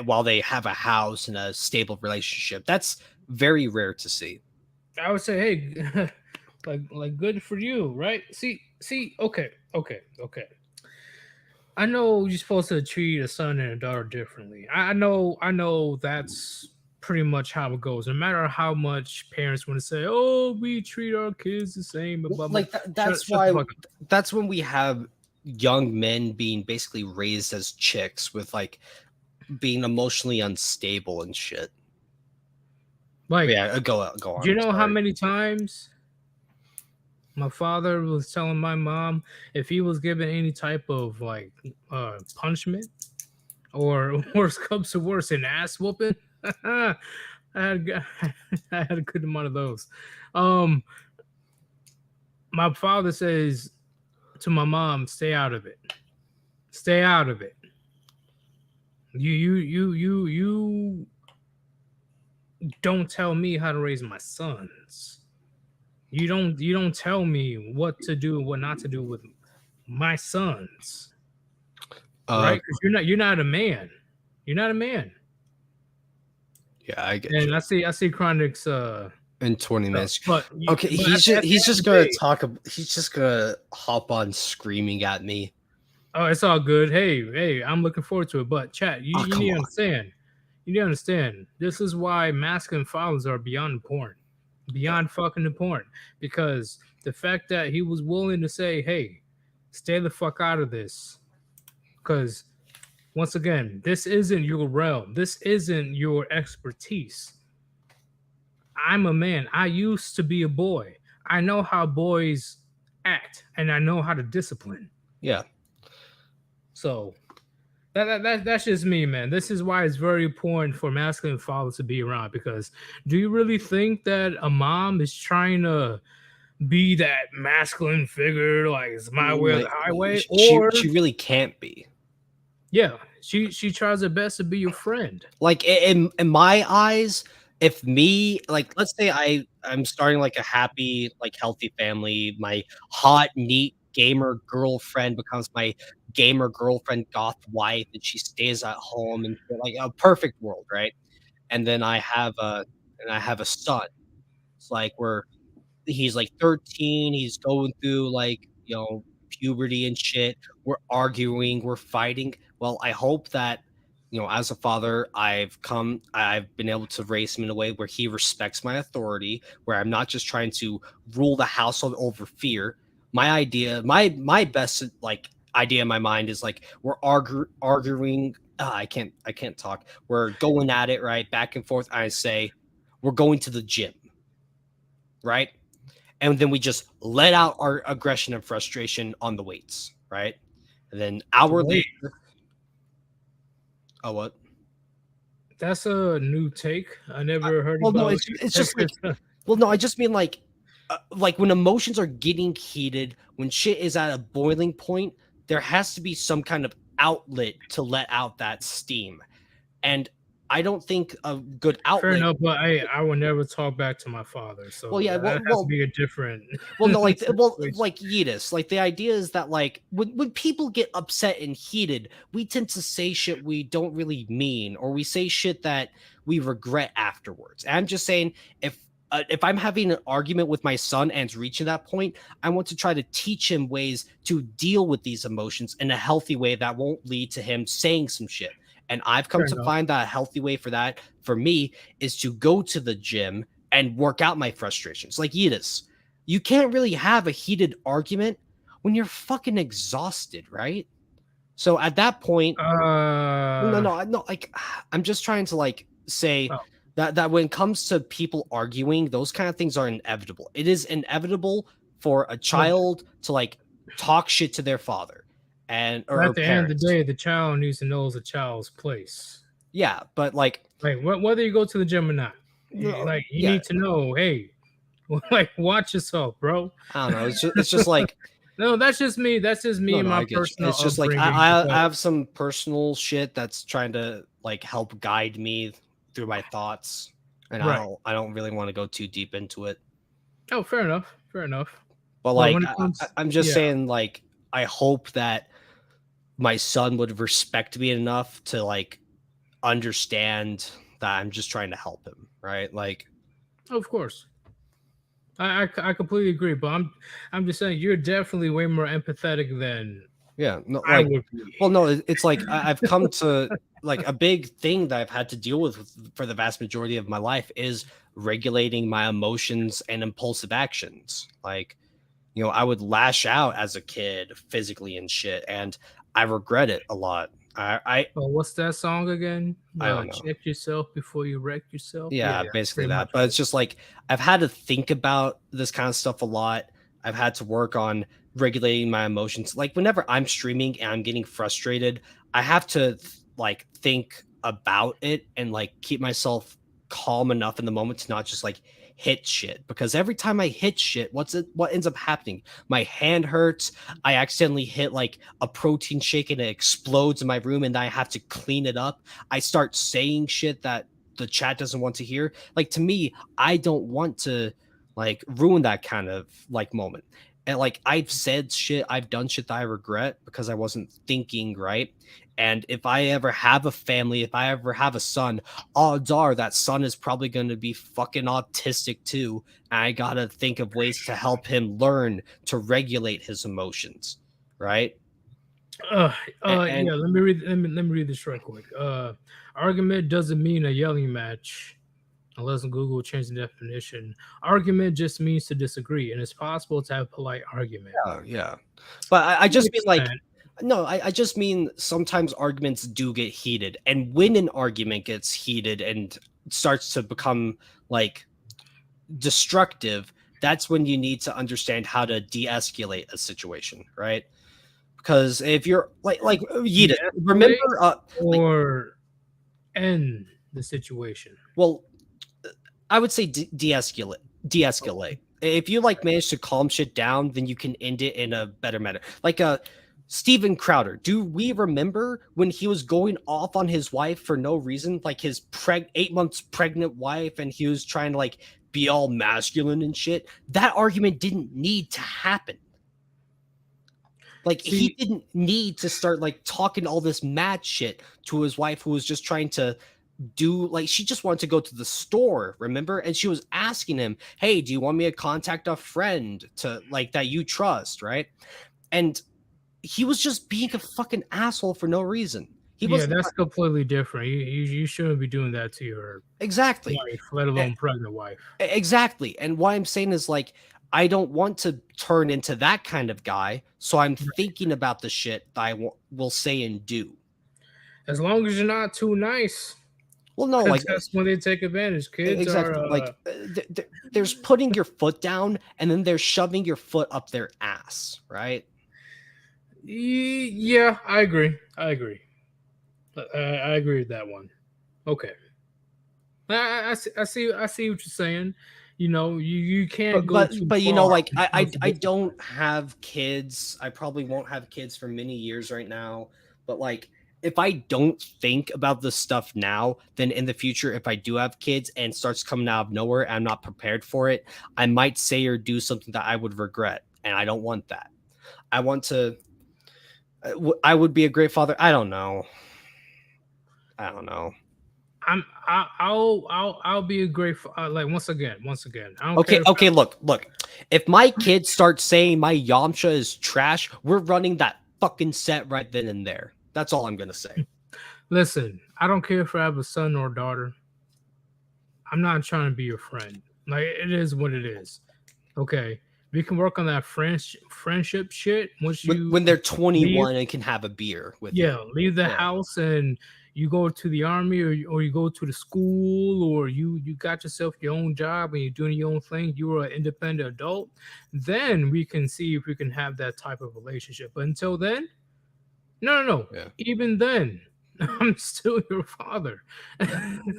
while they have a house and a stable relationship. That's very rare to see. I would say, hey, like good for you, right? See, okay. I know you're supposed to treat a son and a daughter differently. I know that's pretty much how it goes. No matter how much parents want to say, "Oh, we treat our kids the same," blah, blah, blah. Like Shut, that's shut the why fuck up. that's when we have young men being basically raised as chicks with like being emotionally unstable and shit. But Like, yeah, go on. do you know how Sorry. many times my father was telling my mom if he was given any type of like punishment or worse comes to worse, an ass whooping? I had I had a good amount of those. Um, my father says to my mom, "Stay out of it. Stay out of it. You don't tell me how to raise my sons. You don't tell me what to do and what not to do with my sons, right? Because you're not a man. You're not a man." Yeah, I get you. And I see Chronic's In 20 minutes. but Okay, but he's at the end just of the gonna day, talk. He's just gonna hop on screaming at me. oh, it's all good. Hey, I'm looking forward to it. But chat, Oh, you come need to on. understand. You need to understand. This is why masculine fathers are beyond important, beyond fucking important. Because the fact that he was willing to say, "Hey, stay the fuck out of this," because once again, this isn't your realm. This isn't your expertise. I'm a man. I used to be a boy. I know how boys act, and I know how to discipline. Yeah. So that's just me, man. This is why it's very important for masculine fathers to be around. Because do you really think that a mom is trying to be that masculine figure, like it's my way or the Like, highway? Or she really can't be. yeah, she tries her best to be your friend. Like in my eyes, if me like let's say I'm starting like a happy, like healthy family, my hot, neat gamer girlfriend becomes my gamer girlfriend goth wife, and she stays at home and like a perfect world, right? And then I have a son. It's like he's like 13, he's going through like, puberty and shit. We're arguing, we're fighting. Well, I hope that, as a father, I've been able to raise him in a way where he respects my authority, where I'm not just trying to rule the household over fear. My idea, my best like idea in my mind is like we're arguing. I can't talk. We're going at it, right? Back and forth. I say, we're going to the gym, right? And then we just let out our aggression and frustration on the weights, right? And then hour Wait, later, oh what? that's a new take. I never heard Well, no, about it's just like, well, no, I just mean like when emotions are getting heated, when shit is at a boiling point, there has to be some kind of outlet to let out that steam, and I don't think a good fair outlet. enough, but I will never talk back to my father, so Well, yeah, that has to be a different well, no, situation. like Yeetus. Like the idea is that like when people get upset and heated, we tend to say shit we don't really mean, or we say shit that we regret afterwards. And I'm just saying, if I'm having an argument with my son and it's reaching that point, I want to try to teach him ways to deal with these emotions in a healthy way that won't lead to him saying some shit. And I've come Fair to enough. find that a healthy way for that for me is to go to the gym and work out my frustrations. Like Yeetus, you can't really have a heated argument when you're fucking exhausted, right? So at that point, no, like I'm just trying to like say Oh, that when it comes to people arguing, those kind of things are inevitable. It is inevitable for a but child to like talk shit to their father and but or at the end of the parents. day, the child needs to know the child's place. Yeah, but like Like whether you go to the gym or not, like you yeah, need to know, hey, like watch yourself, bro. I don't know. It's just like No, that's just me. That's just me and no, my I get you. personal It's just like upbringing. I Because have some personal shit that's trying to like help guide me through my thoughts, and right. I don't really want to go too deep into it. Oh, fair enough. Fair enough. But But like when it comes, I'm just yeah, saying, like I hope that my son would respect me enough to like understand that I'm just trying to help him, right? Like Of course. I completely agree, but I'm just saying you're definitely way more empathetic than Yeah, no, I like, would be. well, no, it's like I've come to like a big thing that I've had to deal with for the vast majority of my life is regulating my emotions and impulsive actions. Like, I would lash out as a kid physically and shit, and I regret it a lot. What's that song again? I don't know. Check yourself before you wreck yourself. Yeah, Yeah, yeah, basically pretty that. much But what it's it just is. like I've had to think about this kind of stuff a lot. I've had to work on regulating my emotions. Like whenever I'm streaming and I'm getting frustrated, I have to like think about it and like keep myself calm enough in the moment to not just like hit shit, because every time I hit shit, what ends up happening? My hand hurts. I accidentally hit like a protein shake and it explodes in my room and I have to clean it up. I start saying shit that the chat doesn't want to hear. Like to me, I don't want to like ruin that kind of like moment. And like I've said shit, I've done shit that I regret because I wasn't thinking right. And if I ever have a family, if I ever have a son, odds are that son is probably going to be fucking autistic too. And I got to think of ways to help him learn to regulate his emotions, right? Uh, And yeah. Let me read this right quick. Argument doesn't mean a yelling match, unless Google changed the definition. Argument just means to disagree, and it's possible to have polite argument. yeah. But I To an just mean like, extent, no, I just mean sometimes arguments do get heated. And when an argument gets heated and starts to become like destructive, that's when you need to understand how to de-escalate a situation, right? Because if you're like Yita, remember de-escalate like, or end the situation. well, I would say de-escalate. If you like manage to calm shit down, then you can end it in a better manner. Like Steven Crowder. Do we remember when he was going off on his wife for no reason, like his 8 months pregnant wife, and he was trying to like be all masculine and shit? That argument didn't need to happen. Like he See, didn't need to start like talking all this mad shit to his wife, who was just trying to do like she just wanted to go to the store, remember? And she was asking him, "Hey, do you want me to contact a friend to like that you trust?" Right? And he was just being a fucking asshole for no reason. He yeah, wasn't that's completely different. You shouldn't be doing that to your exactly. wife, let E- alone pregnant wife. Exactly. And what I'm saying is like I don't want to turn into that kind of guy, so I'm thinking about the shit that will say and do. As long as you're not too nice, Well, no, because like that's when they take advantage. Kids are, exactly. Like there's putting your foot down and then there's shoving your foot up their ass, right? yeah, I agree. I agree. I agree with that one. Okay, I see what you're saying. You can't go too But far like when it comes to I discipline. don't have kids. I probably won't have kids for many years right now. But like if I don't think about this stuff now, then in the future, if I do have kids and starts coming out of nowhere, I'm not prepared for it. I might say or do something that I would regret, and I don't want that. I want to. I would be a great father. I don't know. I don't know. I'll be a great like once again. I don't Okay, care if okay, look. If my kids start saying my Yamcha is trash, we're running that fucking set right then and there. That's all I'm gonna say. listen. I don't care if I have a son or a daughter. I'm not trying to be your friend. Like it is what it is. Okay, we can work on that friendship shit once you When they're leave. 21 and can have a beer with you. Yeah, leave the Yeah. house and you go to the army or you go to the school or you got yourself your own job and you're doing your own thing. You're an independent adult. Then we can see if we can have that type of relationship. But until then, no. Yeah. Even then, I'm still your father.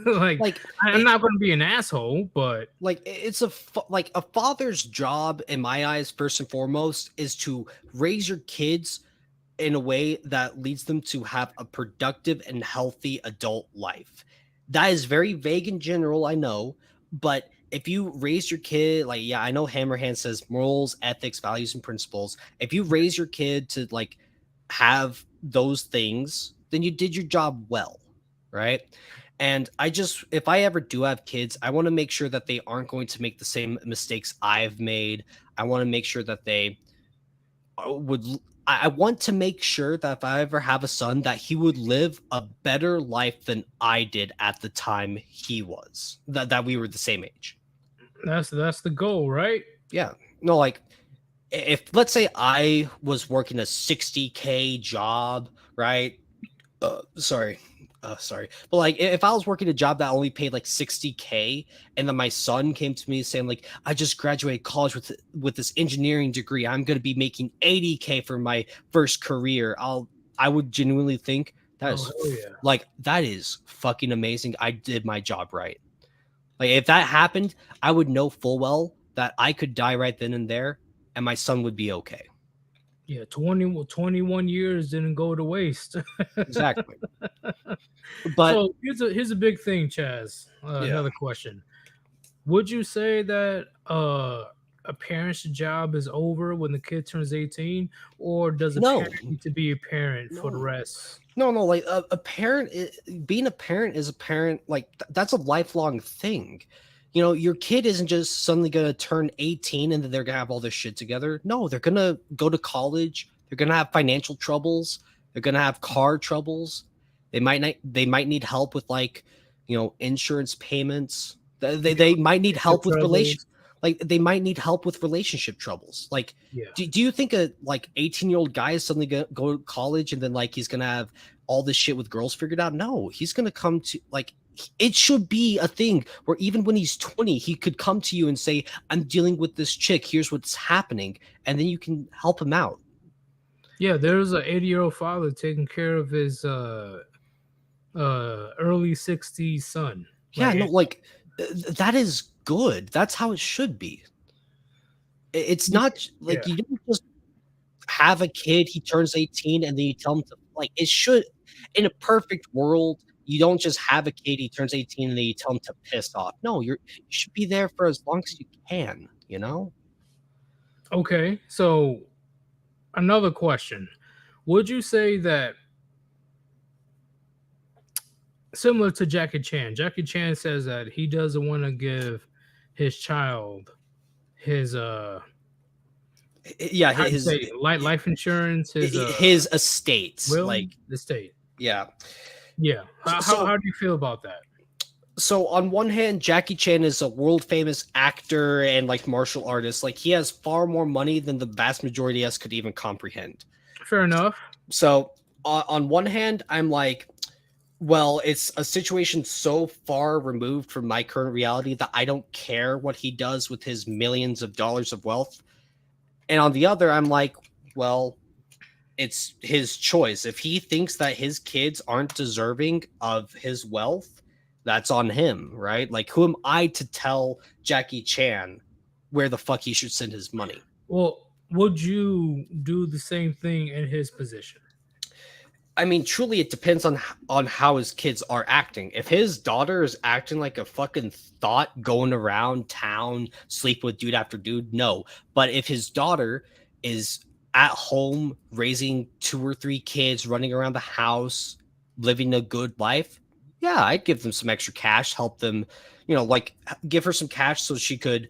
Like Like I'm it, not going to be an asshole, but it's like a father's job in my eyes first and foremost is to raise your kids in a way that leads them to have a productive and healthy adult life. That is very vague in general, I know, but if you raise your kid, like, yeah, I know Hammerhand says morals, ethics, values, and principles. If you raise your kid to like have those things, then you did your job well, right? And if I ever do have kids, I want to make sure that they aren't going to make the same mistakes I've made. I want to make sure that they would. I want to make sure that if I ever have a son, that he would live a better life than I did at the time he was. That we were the same age. That's the goal, right? Yeah. No, like if let's say I was working a 60K job, right? Sorry. Sorry. But like if I was working a job that only paid like 60K and then my son came to me saying like I just graduated college with this engineering degree. I'm going to be making 80K for my first career. I would genuinely think Oh hell yeah. like that is fucking amazing. I did my job right. Like if that happened, I would know full well that I could die right then and there and my son would be okay. Yeah, 21 years didn't go to waste. Exactly. But So here's a big thing, Chaz. Yeah. Another question. Would you say that a parent's job is over when the kid turns 18, or does a No. parent need to be a parent for the No. rest? No, like a parent, being a parent is a parent, like that's a lifelong thing. You know, your kid isn't just suddenly going to turn 18 and then they're going to have all this shit together. No, they're going to go to college. They're going to have financial troubles. They're going to have car troubles. They might need help with like, insurance payments. They might need help with they might need help with relationship troubles. Like, Yeah. do you think a like 18-year-old guy is suddenly gonna go to college and then like he's gonna have all this shit with girls figured out? No, he's gonna come to like it should be a thing where even when he's 20, he could come to you and say, I'm dealing with this chick, here's what's happening, and then you can help him out. Yeah, there's an 80-year-old father taking care of his early 60s son. Yeah, no, like that is good. That's how it should be. It's not like you don't just have a kid, he turns 18, and then you tell him to like it should in a perfect world, you don't just have a kid, he turns 18, and then you tell him to piss off. No, you should be there for as long as you can, you know? Okay, so another question. Would you say that similar to Jackie Chan says that he doesn't want to give his child his Yeah, his life insurance, his estate, like estate. Yeah. Yeah. How do you feel about that? So on one hand, Jackie Chan is a world famous actor and like martial artist. Like he has far more money than the vast majority of us could even comprehend. Fair enough. So on one hand, I'm like, well, it's a situation so far removed from my current reality that I don't care what he does with his millions of dollars of wealth. And on the other, I'm like, well, it's his choice. If he thinks that his kids aren't deserving of his wealth, that's on him, right? Like, who am I to tell Jackie Chan where the fuck he should send his money? Well, would you do the same thing in his position? I mean, truly, it depends on how his kids are acting. If his daughter is acting like a fucking thought, going around town, sleep with dude after dude, no. But if his daughter is at home raising 2 or 3 kids, running around the house, living a good life, yeah, I'd give them some extra cash, help them, like give her some cash so she could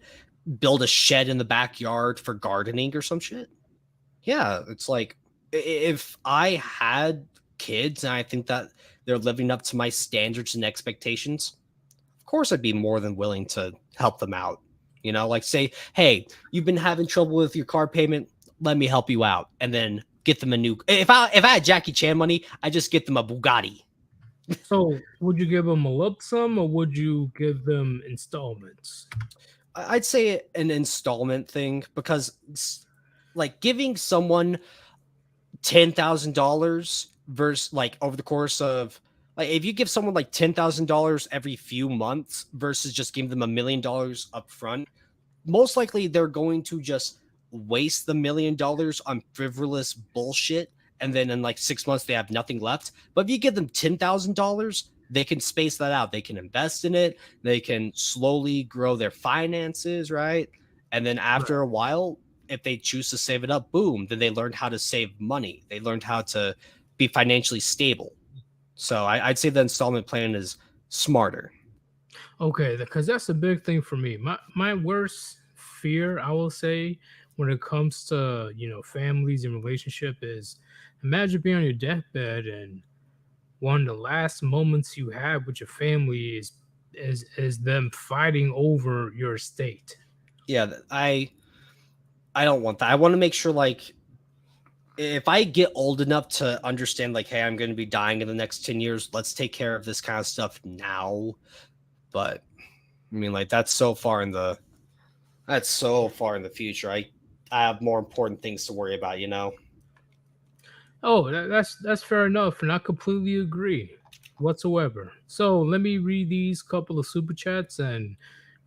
build a shed in the backyard for gardening or some shit. Yeah, it's like if I had kids and I think that they're living up to my standards and expectations, of course I'd be more than willing to help them out. Like say, hey, you've been having trouble with your car payment, let me help you out, and then get them a new. If I had Jackie Chan money, I just get them a Bugatti. So would you give them a lump sum or would you give them installments? I'd say an installment thing because like giving someone $10,000 versus like over the course of like if you give someone like $10,000 every few months versus just giving them $1 million up front, most likely they're going to just waste the $1 million on frivolous bullshit, and then in like 6 months they have nothing left. But if you give them $10,000, they can space that out. They can invest in it. They can slowly grow their finances, right? And then after a while, if they choose to save it up, boom, then they learned how to save money. They learned how to be financially stable. So I'd say the installment plan is smarter. Okay, because that's a big thing for me. My worst fear, I will say, when it comes to families and relationship is imagine being on your deathbed and one of the last moments you have with your family is them fighting over your estate. Yeah, I don't want that. I want to make sure, like, if I get old enough to understand, like, hey, I'm going to be dying in the next 10 years, let's take care of this kind of stuff now. But I mean, like, that's so far in the future. I have more important things to worry about, you know. Oh, that's fair enough, and I completely agree whatsoever. So let me read these couple of super chats, and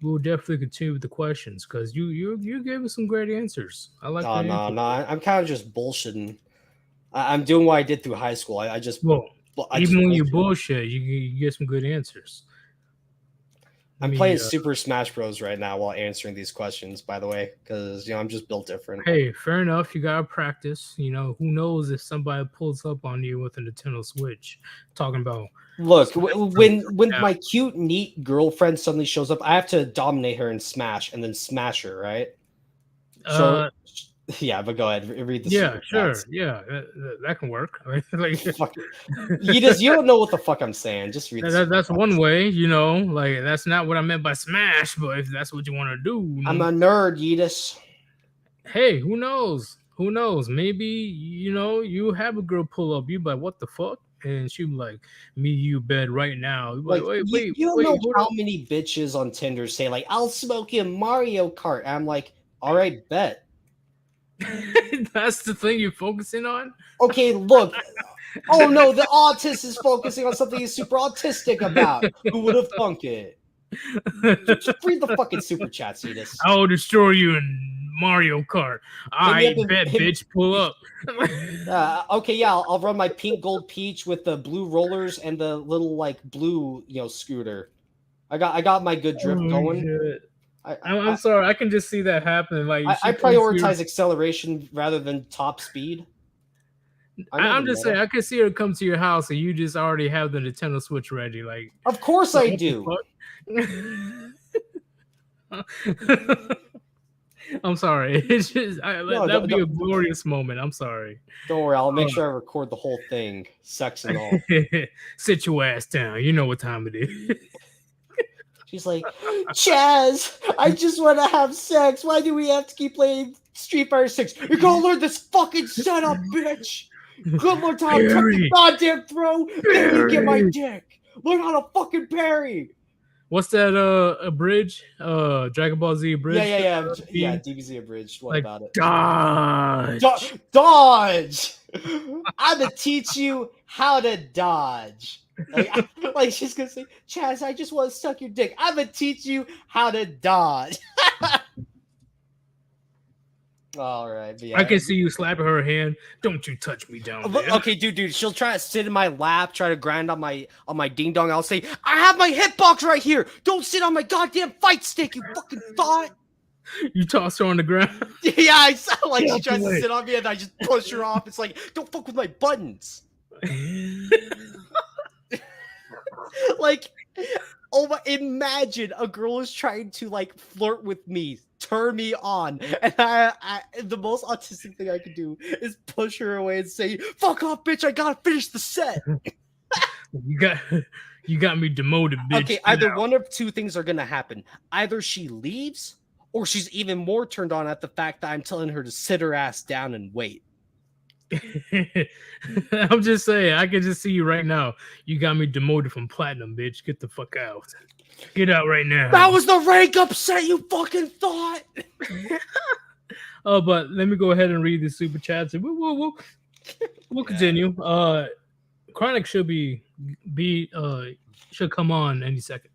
we'll definitely continue with the questions because you gave us some great answers. I like No, your no, answers. no. I'm kind of just bullshitting. I'm doing what I did through high school. Well, I even just when you bullshit. bullshit, you get some good answers. Let I'm me. playing Super Smash Bros. Right now while answering these questions, by the way, because I'm just built different. Hey, fair enough. You gotta practice. Who knows if somebody pulls up on you with a Nintendo Switch, talking about. Look, Smash when Bros. my cute, neat girlfriend suddenly shows up, I have to dominate her and smash, and then smash her, right? So, Uh, yeah, but go ahead, read the yeah, super sure, chats. yeah, that can work. Like, Fuck it. You don't know what the fuck I'm saying. Just read the super that's one chats. way, like that's not what I meant by smash, but if that's what you want to do, I'm a nerd, Yeetus. hey, who knows? Who knows? Maybe you have a girl pull up, you be like, what the fuck? And she be like, me, you bed right now. You be like, Like, wait, you, wait, you don't wait, know hold how up. many bitches on Tinder say, like, I'll smoke you Mario Kart. I'm like, all right, bet. That's the thing you're focusing on. Okay, look. Oh no, the autist is focusing on something he's super autistic about. Who would have thunk it? Just read the fucking super chat, Cetus. I will destroy you in Mario Kart. Hit me I up and bet, bitch, pull up. okay, yeah, I'll run my pink gold peach with the blue rollers and the little like blue, scooter. I got my good drift Oh going. shit! I I'm I, sorry. I can just see that happening. Like I she comes here. prioritize acceleration rather than top speed. I know the I'm just saying. meta. I can see her come to your house and you just already have the Nintendo Switch ready. Like Of course I what do. the fuck? I'm sorry. It's just No, that'd be a glorious moment. I'm sorry. don't worry. I'll make Uh, sure I record the whole thing, sex and all. sit your ass down. You know what time it is. She's like, Chaz, I just want to have sex. Why do we have to keep playing Street Fighter 6? You're gonna learn this fucking setup, bitch. Good Lord, how to tuck the Barry, goddamn throw. Then you get my Barry. dick. Learn how to fucking parry. What's that? A bridge? Dragon Ball Z bridge? Yeah. Theme? DBZ abridged. What Like about it? dodge. Dodge. I'm gonna teach you how to dodge. Like she's gonna say, Chaz, I just want to suck your dick. I'm gonna teach you how to dodge. All right, but yeah. I can see you slapping her hand. Don't you touch me down there. Okay, dude. She'll try to sit in my lap, try to grind on my ding dong. I'll say, I have my hitbox right here. Don't sit on my goddamn fight stick, you fucking thought. You toss her on the ground. Yeah, I sound like Get she out the tries to way. sit on me, and I just push her off. It's like, don't fuck with my buttons. Like, oh my! Imagine a girl is trying to like flirt with me, turn me on, and the most autistic thing I could do is push her away and say, "Fuck off, bitch! I gotta finish the set." You got me demoted, bitch. Okay, Get either out. one of two things are gonna happen. Either she leaves, or she's even more turned on at the fact that I'm telling her to sit her ass down and wait. I'm just saying, I can just see you right now. You got me demoted from platinum, bitch. Get the fuck out. Get out right now. That was the rank upset, you fucking thought. Oh, but let me go ahead and read the super chats. And we'll continue. Chronic should should come on any second.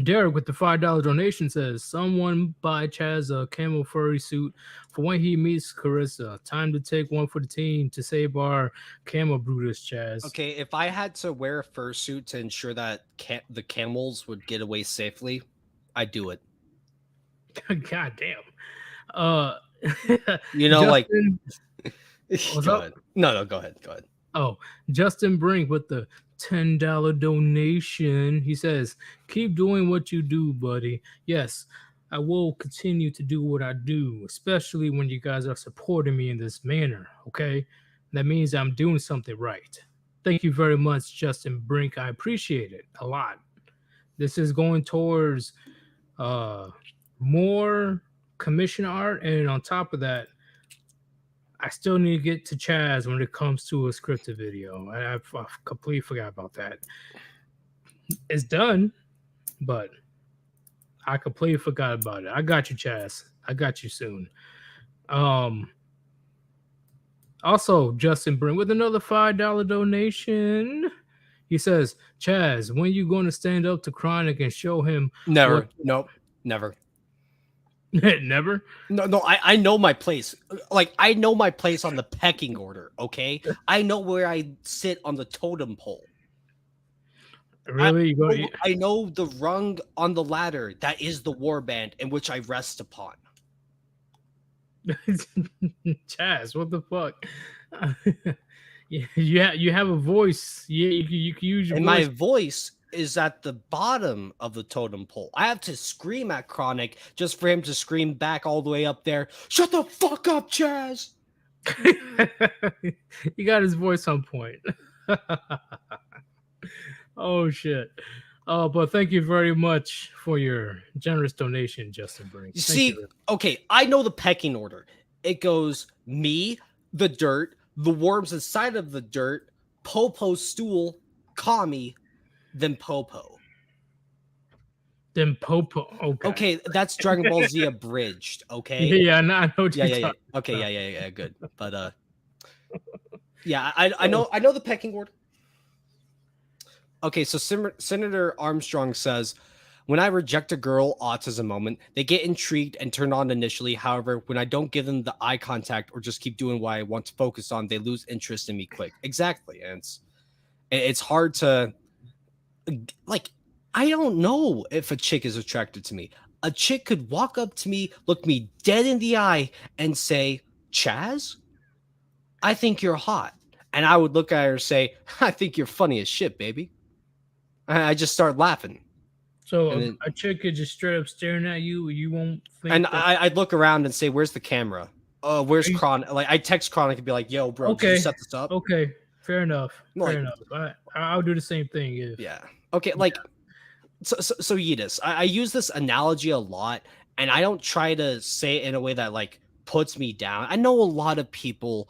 Derek with the $5 donation says, someone buy Chaz a camo furry suit for when he meets Carissa. Time to take one for the team to save our camo Brutus, Chaz. Okay, if I had to wear a fursuit to ensure that the camels would get away safely, I'd do it. God damn. You know, Justin, like, go ahead. No, go ahead. Oh, Justin Brink with the $10 donation. He says, "Keep doing what you do, buddy. Yes, I will continue to do what I do, especially when you guys are supporting me in this manner. Okay, that means I'm doing something right. Thank you very much, Justin Brink. I appreciate it a lot. This is going towards uh more commission art, and on top of that, I still need to get to Chaz when it comes to a scripted video. I completely forgot about that. It's done, but I completely forgot about it. I got you, Chaz. I got you soon. Um, Also, Justin Brink with another $5 donation. He says, Chaz, when you going to stand up to Chronic and show him what? Never. Nope. Never. Never? No, I know my place. Like, I know my place on the pecking order, okay? I know where I sit on the totem pole. Really? I know the rung on the ladder that is the warband in which I rest upon. Chaz, what the fuck? You have a voice. Yeah, you can use your And voice. my voice is at the bottom of the totem pole. I have to scream at Chronic just for him to scream back all the way up there. Shut the fuck up, Chaz! He got his voice on point. Oh shit. Oh, but thank you very much for your generous donation, Justin Brink. You Thank see, you. okay, I know the pecking order. It goes me, the dirt, the worms inside of the dirt, Popo stool, Kami, then Popo. Then Popo. Okay. Okay, that's Dragon Ball Z abridged. Okay. Yeah, I know what Yeah, you're yeah, yeah. talking Okay, about. yeah, good. But yeah, I know the pecking order. Okay, so Senator Armstrong says, when I reject a girl autism moment, they get intrigued and turned on initially. However, when I don't give them the eye contact or just keep doing what I want to focus on, they lose interest in me quick. Exactly. And it's hard to, like, I don't know if a chick is attracted to me. A chick could walk up to me, look me dead in the eye, and say, Chaz, I think you're hot. And I would look at her and say, I think you're funny as shit, baby. I just start laughing. So And then, a chick is just straight up staring at you, you won't think. and that, I'd look around and say, where's the camera? Where's Chronic? Like, I text Chronic and be like, yo, bro, did you okay, set this up? okay, fair enough. Like, Fair enough. I'll do the same thing if. yeah. Okay, like, so Yidis, I use this analogy a lot, and I don't try to say it in a way that, like, puts me down. I know a lot of people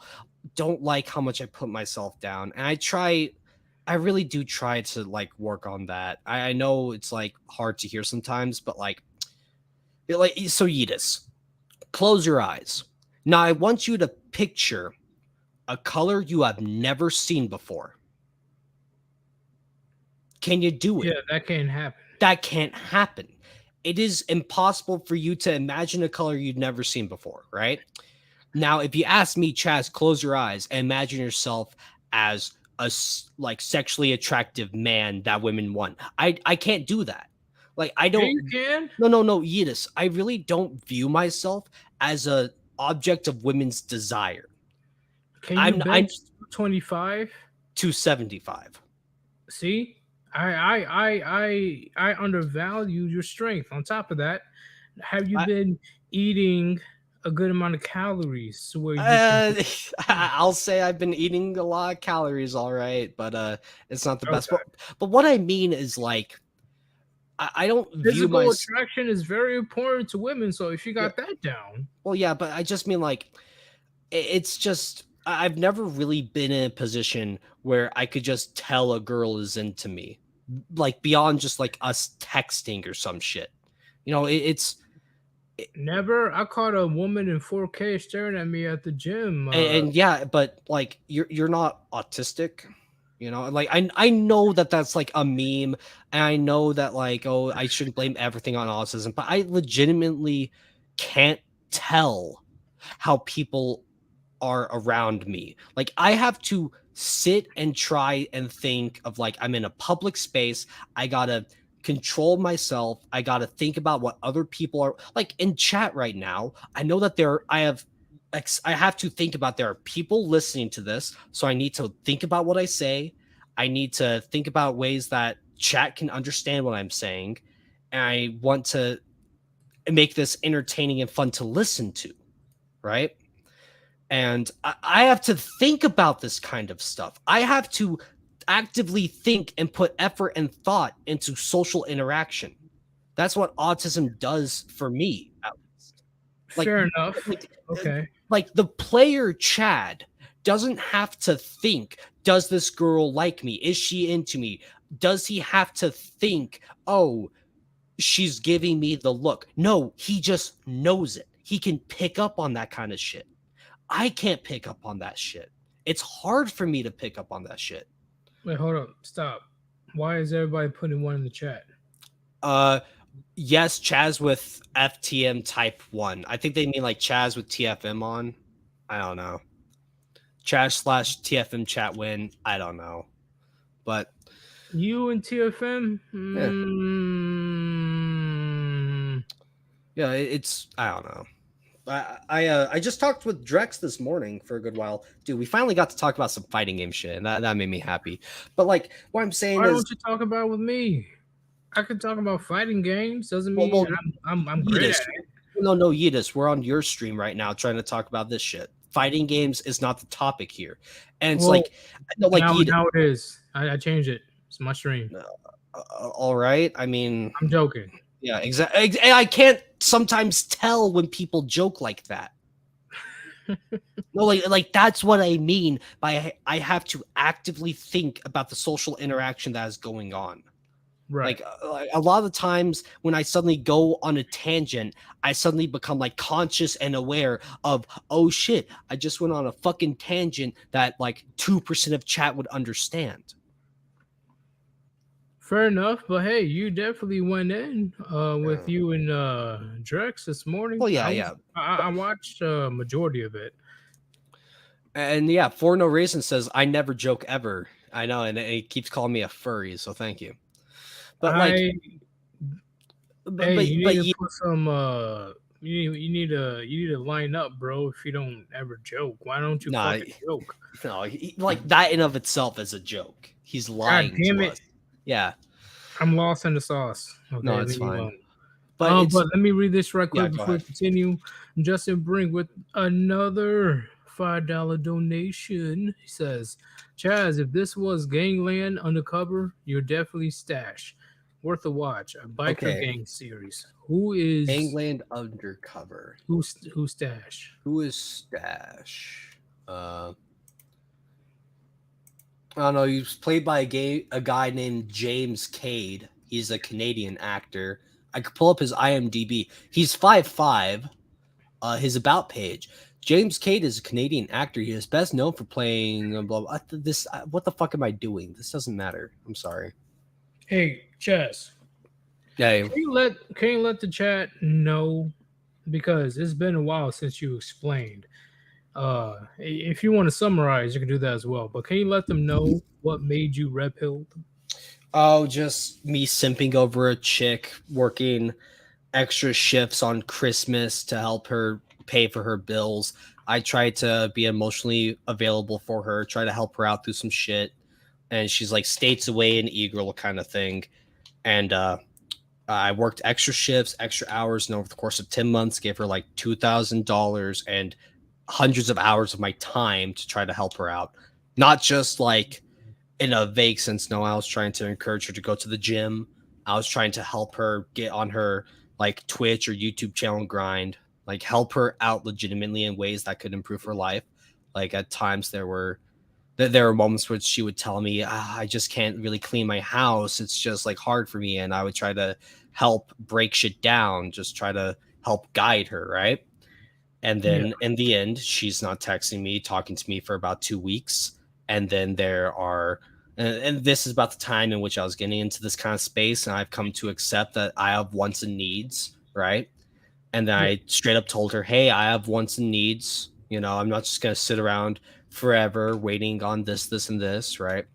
don't like how much I put myself down, and I really do try to, like, work on that. I know it's, like, hard to hear sometimes, but, like, so Yidis, close your eyes. Now I want you to picture a color you have never seen before. Can you do it? Yeah, that can't happen. That can't happen. It is impossible for you to imagine a color you've never seen before, right? Now, if you ask me, Chaz, close your eyes and imagine yourself as a like sexually attractive man that women want. I can't do that. Like, I don't. Yeah, you can. No, Yidis. I really don't view myself as a object of women's desire. Can you bench 25? 275. See, I undervalue your strength. On top of that, have you been eating a good amount of calories to where you can... I'll say I've been eating a lot of calories, all right, but it's not the best. Okay. But what I mean is, like, I don't view Physical attraction is very important to women, so if you got that down. Well, yeah, but I just mean, like, it's just I've never really been in a position where I could just tell a girl is into me, like, beyond just, like, us texting or some shit. You know, it's never. I caught a woman in 4K staring at me at the gym. And yeah, but, like, you're not autistic. You know, like, I know that that's, like, a meme, and I know that, like, oh, I shouldn't blame everything on autism, but I legitimately can't tell how people are around me. Like, I have to sit and try and think of, like, I'm in a public space. I gotta control myself. I gotta think about what other people are like in chat right now. I know that I have I have to think about there are people listening to this, so I need to think about what I say. I need to think about ways that chat can understand what I'm saying, and I want to make this entertaining and fun to listen to, right? And I have to think about this kind of stuff. I have to actively think and put effort and thought into social interaction. That's what autism does for me, at least. Like, Fair enough. like, Okay. like the player Chad doesn't have to think, does this girl like me? Is she into me? Does he have to think, oh, she's giving me the look? No, he just knows it. He can pick up on that kind of shit. I can't pick up on that shit. It's hard for me to pick up on that shit. Wait, hold up. Stop. Why is everybody putting one in the chat? Yes, Chaz with FTM type 1. I think they mean like Chaz with TFM on. I don't know. Chaz / TFM chat win. I don't know. But You and TFM? yeah, it's I don't know. I just talked with Drex this morning for a good while. Dude, we finally got to talk about some fighting game shit, and that made me happy. But like what I'm saying Why is, don't you talk about it with me? I could talk about fighting games. Doesn't mean I'm great at Yiddish. it. No, Yiddish. We're on your stream right now trying to talk about this shit. Fighting games is not the topic here. And it's Well, like now, Yiddish. now it is. I changed it. It's my stream. All right. I mean, I'm joking. yeah, exactly. I can't sometimes tell when people joke like that. No, like that's what I mean by I have to actively think about the social interaction that is going on. Right. Like a lot of the times when I suddenly go on a tangent, I suddenly become like conscious and aware of, oh shit, I just went on a fucking tangent that like 2% of chat would understand. Fair enough, but hey, you definitely went in with you and Drex this morning. Well, yeah. I watched majority of it. And yeah, For No Reason says, I never joke ever. I know, and he keeps calling me a furry, so thank you. But like, you need to put some. You need to line up, bro. If you don't ever joke, why don't you fucking joke? No, like that in of itself is a joke. He's lying. God damn it! Yeah, I'm lost in the sauce. Okay, no, it's fine. But let me read this right quick before we continue. Justin Brink with another $5 donation. He says, Chaz, if this was Gangland Undercover, you're definitely Stash. Worth a watch. A biker gang series. Who is Gangland Undercover? Who's Stash? Who is Stash? I don't know. He's played by a guy named James Cade. He's a Canadian actor. I could pull up his IMDb. He's 5'5". His about page. James Cade is a Canadian actor. He is best known for playing blah, blah, this. What the fuck am I doing? This doesn't matter. I'm sorry. Hey, Chess. Yeah. Can you let the chat know, because it's been a while since you explained. If you want to summarize, you can do that as well. But can you let them know what made you red pilled? Oh, just me simping over a chick, working extra shifts on Christmas to help her pay for her bills. I tried to be emotionally available for her, try to help her out through some shit. And she's like states away in e-girl kind of thing. And I worked extra shifts, extra hours, and over the course of 10 months, gave her like $2,000 and hundreds of hours of my time to try to help her out. Not just like in a vague sense. No, I was trying to encourage her to go to the gym. I was trying to help her get on her like Twitch or YouTube channel grind, like help her out legitimately in ways that could improve her life. Like at times there were moments where she would tell me, I just can't really clean my house. It's just like hard for me. And I would try to help break shit down, just try to help guide her. Right. And then in the end, she's not texting me, talking to me for about 2 weeks. And then there are, and this is about the time in which I was getting into this kind of space. And I've come to accept that I have wants and needs. Right. And then I straight up told her, hey, I have wants and needs. You know, I'm not just going to sit around forever waiting on this, and this. Right.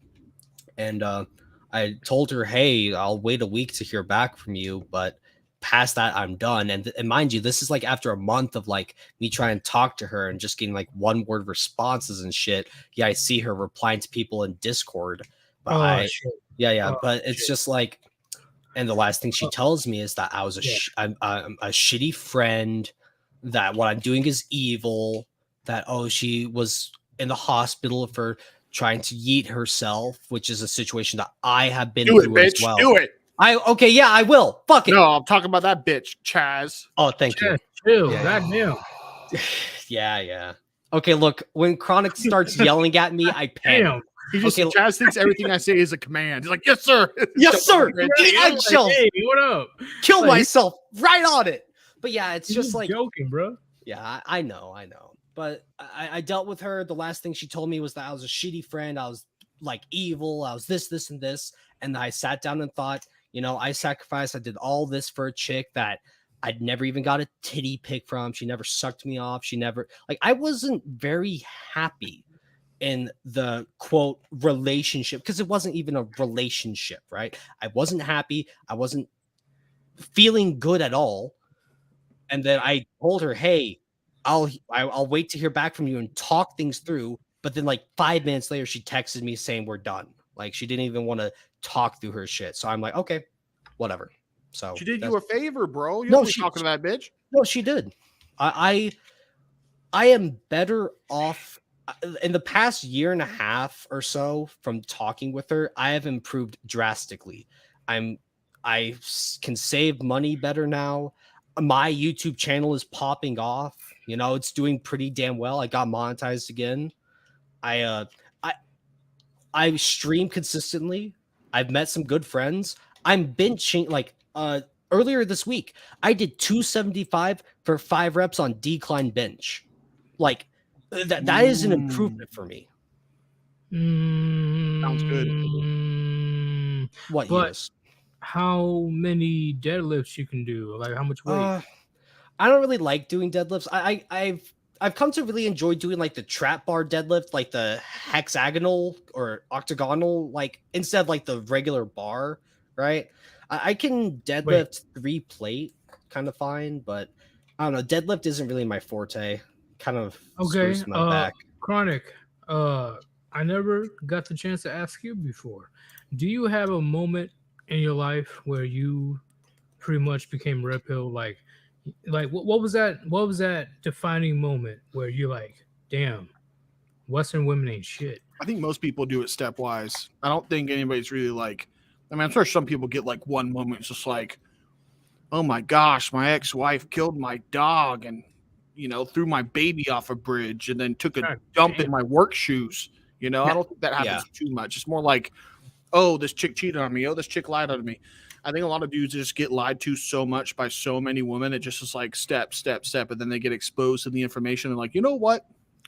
And I told her, hey, I'll wait a week to hear back from you. But past that, I'm done. And mind you, this is like after a month of like me trying to talk to her and just getting like one word responses and shit. Yeah, I see her replying to people in Discord, but Shit. but it's Shit. just like, and the last thing she tells me is that I was I'm a shitty friend, that what I'm doing is evil, that she was in the hospital for trying to yeet herself, which is a situation that I have been through as well. Do it. Okay, yeah, I will. Fuck it. No, I'm talking about that bitch, Chaz. Oh, thank you. Chill. Yeah. Goddamn. Yeah. Okay, look, when Chronic starts yelling at me, I panic. Damn. He just Okay. Chaz thinks everything I say is a command. He's like, yes, sir. Yes, sir. Hey, what up? Kill Like, myself right on it. But yeah, it's He's just like joking, bro. Yeah, I know. But I dealt with her. The last thing she told me was that I was a shitty friend. I was like evil. I was this, and this. And I sat down and thought, I sacrificed. I did all this for a chick that I'd never even got a titty pic from. She never sucked me off. She never, I wasn't very happy in the quote relationship, because it wasn't even a relationship, right? I wasn't happy. I wasn't feeling good at all. And then I told her, hey, I'll wait to hear back from you and talk things through. But then like 5 minutes later, she texted me saying we're done. Like she didn't even want to talk through her shit. So I'm like, okay, whatever. So She did you a favor, bro. You No, don't be she- talking to that bitch. No, she did. I am better off in the past year and a half or so from talking with her. I have improved drastically. I can save money better now. My YouTube channel is popping off. It's doing pretty damn well. I got monetized again. I stream consistently. I've met some good friends. I'm benching like earlier this week. I did 275 for 5 reps on decline bench. Like that is an improvement for me. Sounds good. What But years? how many deadlifts you can do? Like how much weight? I don't really like doing deadlifts. I've come to really enjoy doing like the trap bar deadlift, like the hexagonal or octagonal, like instead of like the regular bar, right? I can deadlift 3 plate kind of fine, but I don't know. Deadlift isn't really my forte. Kind of Okay. screws my back. Chronic. I never got the chance to ask you before. Do you have a moment in your life where you pretty much became red pill? Like what was that? What was that defining moment where you're like, damn, Western women ain't shit? I think most people do it stepwise. I don't think anybody's really like, I mean, I'm sure some people get like one moment. It's just like, oh my gosh, my ex-wife killed my dog and, threw my baby off a bridge and then took a dump in my work shoes. I don't think that happens too much. It's more like, oh, this chick cheated on me. Oh, this chick lied on me. I think a lot of dudes just get lied to so much by so many women. It just is like step. And then they get exposed to the information and like, you know what?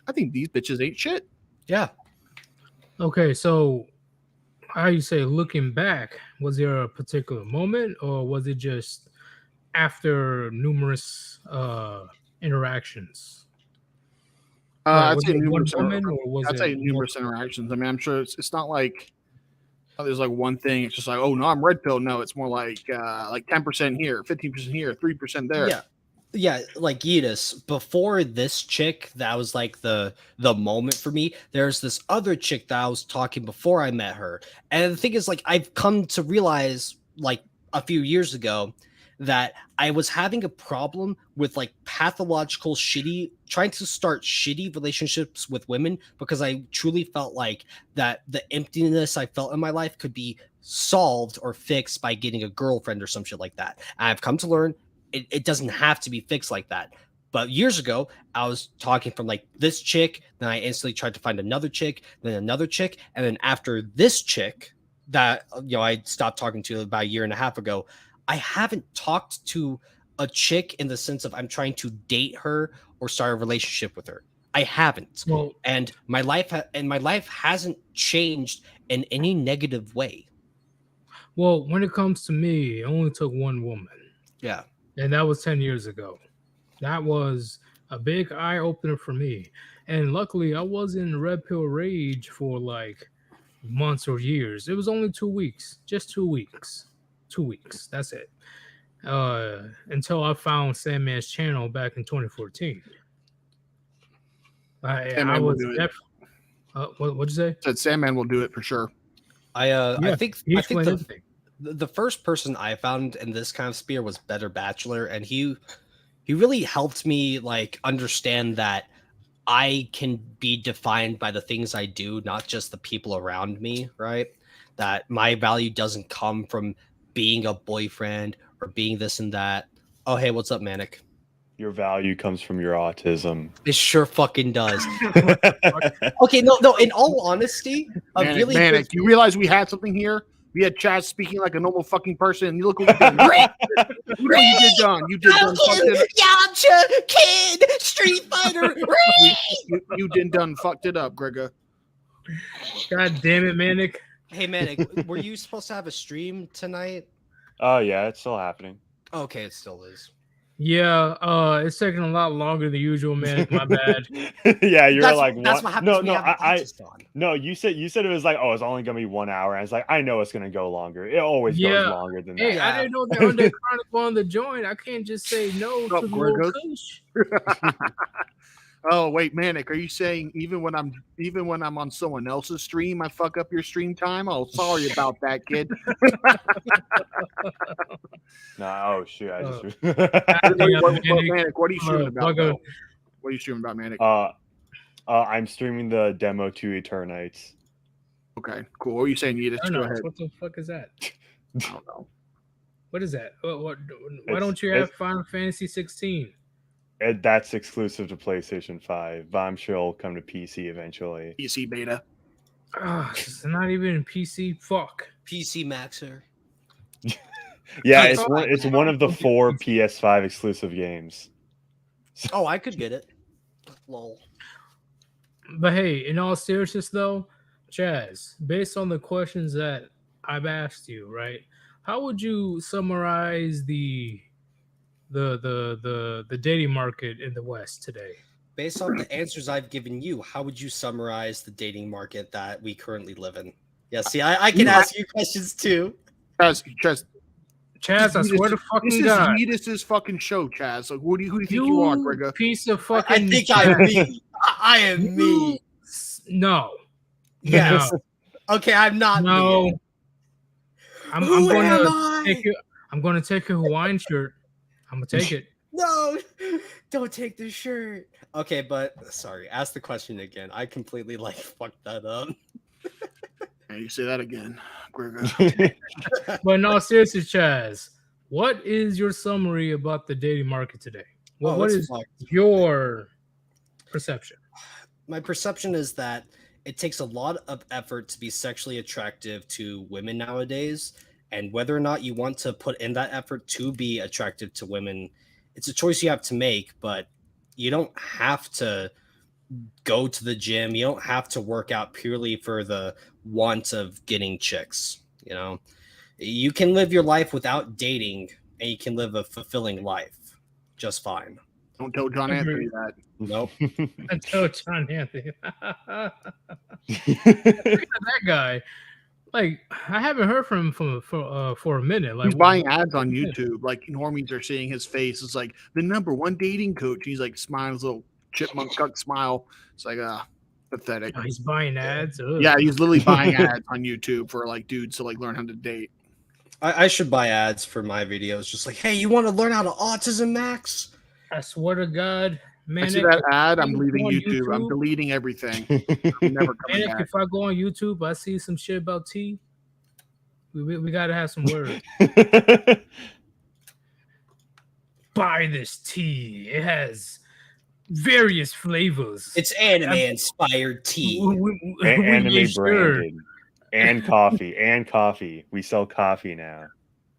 I think these bitches ain't shit. Yeah. Okay, so how you say looking back, was there a particular moment or was it just after numerous interactions? I'd say numerous numerous interactions. I mean, I'm sure it's not like there's like one thing. It's just like, oh no, I'm red pill. No, it's more like 10% here, 15% here, 3% there. Yeah, like Yeetus, before this chick, that was like the moment for me. There's this other chick that I was talking before I met her. And the thing is, like, I've come to realize like a few years ago that I was having a problem with like pathological trying to start shitty relationships with women, because I truly felt like that the emptiness I felt in my life could be solved or fixed by getting a girlfriend or some shit like that. And I've come to learn it doesn't have to be fixed like that. But years ago, I was talking from like this chick, then I instantly tried to find another chick, then another chick, and then after this chick that I stopped talking to about a year and a half ago, I haven't talked to a chick in the sense of I'm trying to date her or start a relationship with her. I haven't. Well, And my life hasn't changed in any negative way. Well, when it comes to me, it only took one woman. Yeah. And that was 10 years ago. That was a big eye opener for me. And luckily, I was in red pill rage for like months or years. It was only 2 weeks, just 2 weeks. 2 weeks. That's it. until I found Sandman's channel back in 2014. I Sandman will was do it. what'd you say? Said Sandman will do it for sure. I Yeah, think he I think explained everything. the first person I found in this kind of sphere was Better Bachelor, and he really helped me like understand that I can be defined by the things I do, not just the people around me, right? That my value doesn't come from being a boyfriend or being this and that. Oh, hey, what's up, Manic? Your value comes from your autism. It sure fucking does. Okay, no. In all honesty, Manic, you realize we had something here? We had Chaz speaking like a normal fucking person, and you look what you did. Look what you did done. You did done fucked it up. Yamcha, Kid, Street Fighter. You did done fucked it up, Gregor. God damn it, Manic. Hey, Manic, were you supposed to have a stream tonight? Oh yeah, it's still happening. Okay, it still is. Yeah, it's taking a lot longer than usual, Manic. My bad. Yeah, you're That's like what happens. when you have the podcast on. no. You said it was like, oh, it's only gonna be 1 hour. And it's like, I know it's gonna go longer. It always goes longer than that. Hey, I didn't know they're under chronic on the joint. I can't just say no to the little kush. Oh wait, Manic, are you saying even when I'm on someone else's stream, I fuck up your stream time? Oh, sorry about that, kid. Oh shoot, I just. Manic, what are you streaming about? What are you streaming about, Manic? I'm streaming the demo to Eternites. Okay, cool. What are you saying, Edith? Go ahead. What the fuck is that? I don't know. What is that? Why don't you have Final Fantasy 16? That's exclusive to PlayStation 5, but I'm sure it'll come to PC eventually. PC beta. It's not even in PC. Fuck. PC Maxer. Yeah, it's one of the 4 PS5 exclusive games. Oh, I could get it. Lol. But hey, in all seriousness though, Chaz, based on the questions that I've asked you, right? How would you summarize the dating market in the West today? Based on the answers I've given you, how would you summarize the dating market that we currently live in? Yeah, see, I can ask you questions too. Chaz, I swear to fucking God. This is fucking show, Chaz. Like, who do you think you are, Gregor? Piece of fucking. I think I'm me. I am me. No. Yes. No. Okay, I'm not. No. Me. I'm going to take your Hawaiian shirt. I'm gonna take it. No, don't take the shirt. Okay, but sorry. Ask the question again. I completely fucked that up. Hey, you say that again, Gregor. But no, seriously, Chaz, what is your summary about the dating market today? What is your perception? My perception is that it takes a lot of effort to be sexually attractive to women nowadays. And whether or not you want to put in that effort to be attractive to women, it's a choice you have to make, but you don't have to go to the gym. You don't have to work out purely for the want of getting chicks. You know, you can live your life without dating and you can live a fulfilling life just fine. Don't tell John Anthony that. Nope. Don't tell John Anthony. Look at that guy. Like, I haven't heard from him for a minute. Like, he's buying ads on YouTube. Like, normies are seeing his face. It's like the #1 dating coach. He's like smiling, his little chipmunk cuck smile. It's like pathetic. Oh, he's buying ads. Ugh. Yeah, he's literally buying ads on YouTube for like dudes to like learn how to date. I should buy ads for my videos. Just like, hey, you want to learn how to autism, Max? I swear to God, man. I see that ad. I'm leaving YouTube. I'm deleting everything. I'm never coming back. If I go on YouTube, I see some shit about tea. We gotta have some words. Buy this tea. It has various flavors. It's anime-inspired tea. Anime branded. And coffee. We sell coffee now.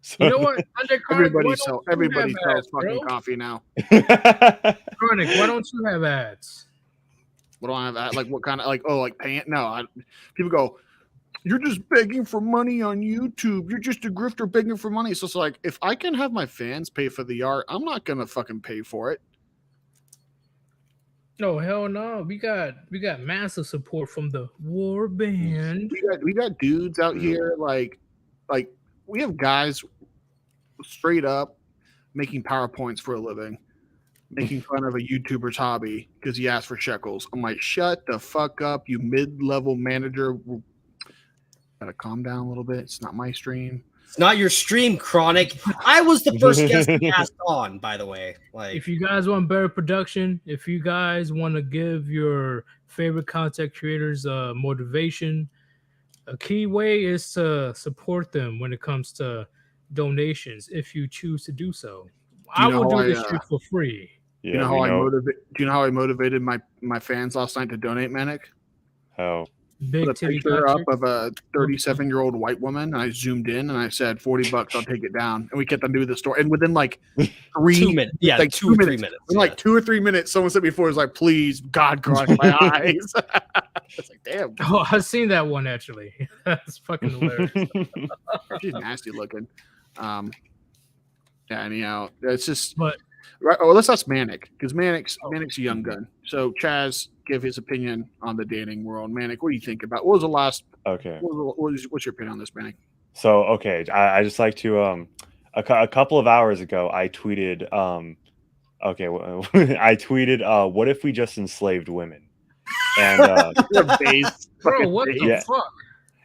So, you know what? Everybody sells fucking coffee now. Chronic, why don't you have ads? What do I have ads? Like what kind of like paying? No, people go, you're just begging for money on YouTube. You're just a grifter begging for money. So it's like, if I can have my fans pay for the art, I'm not gonna fucking pay for it. No, hell no. We got massive support from the War Band. We got dudes out here like we have guys straight up making PowerPoints for a living, making fun of a YouTuber's hobby because he asked for shekels. I'm like, shut the fuck up, you mid-level manager. Gotta calm down a little bit. It's not my stream. It's not your stream, Chronic. I was the first guest cast on, by the way. Like, If you guys want better production, if you guys want to give your favorite content creators motivation, a key way is to support them when it comes to donations if you choose to do so. I will do this shit for free. Yeah, do you know how I motivated my fans last night to donate, Manic? How? Big Put a picture up of a 37-year-old white woman, and I zoomed in and I said, $40, I'll take it down. And we kept on doing the story. And within like 2 minutes. Yeah, like 2 or 3 minutes. In like 2 or 3 minutes, someone said before, was like, please, God, cross my eyes. It's like, damn. Oh, I've seen that one actually. That's fucking hilarious. She's nasty looking. Yeah, anyhow, it's just. But right. Oh, let's ask Manic, because Manic's a young gun. So Chaz, give his opinion on the dating world. Manic, what do you think about? What was the last? Okay. What's your opinion on this, Manic? So okay, I just like to a couple of hours ago I tweeted okay I tweeted what if we just enslaved women? And bro, what the fuck?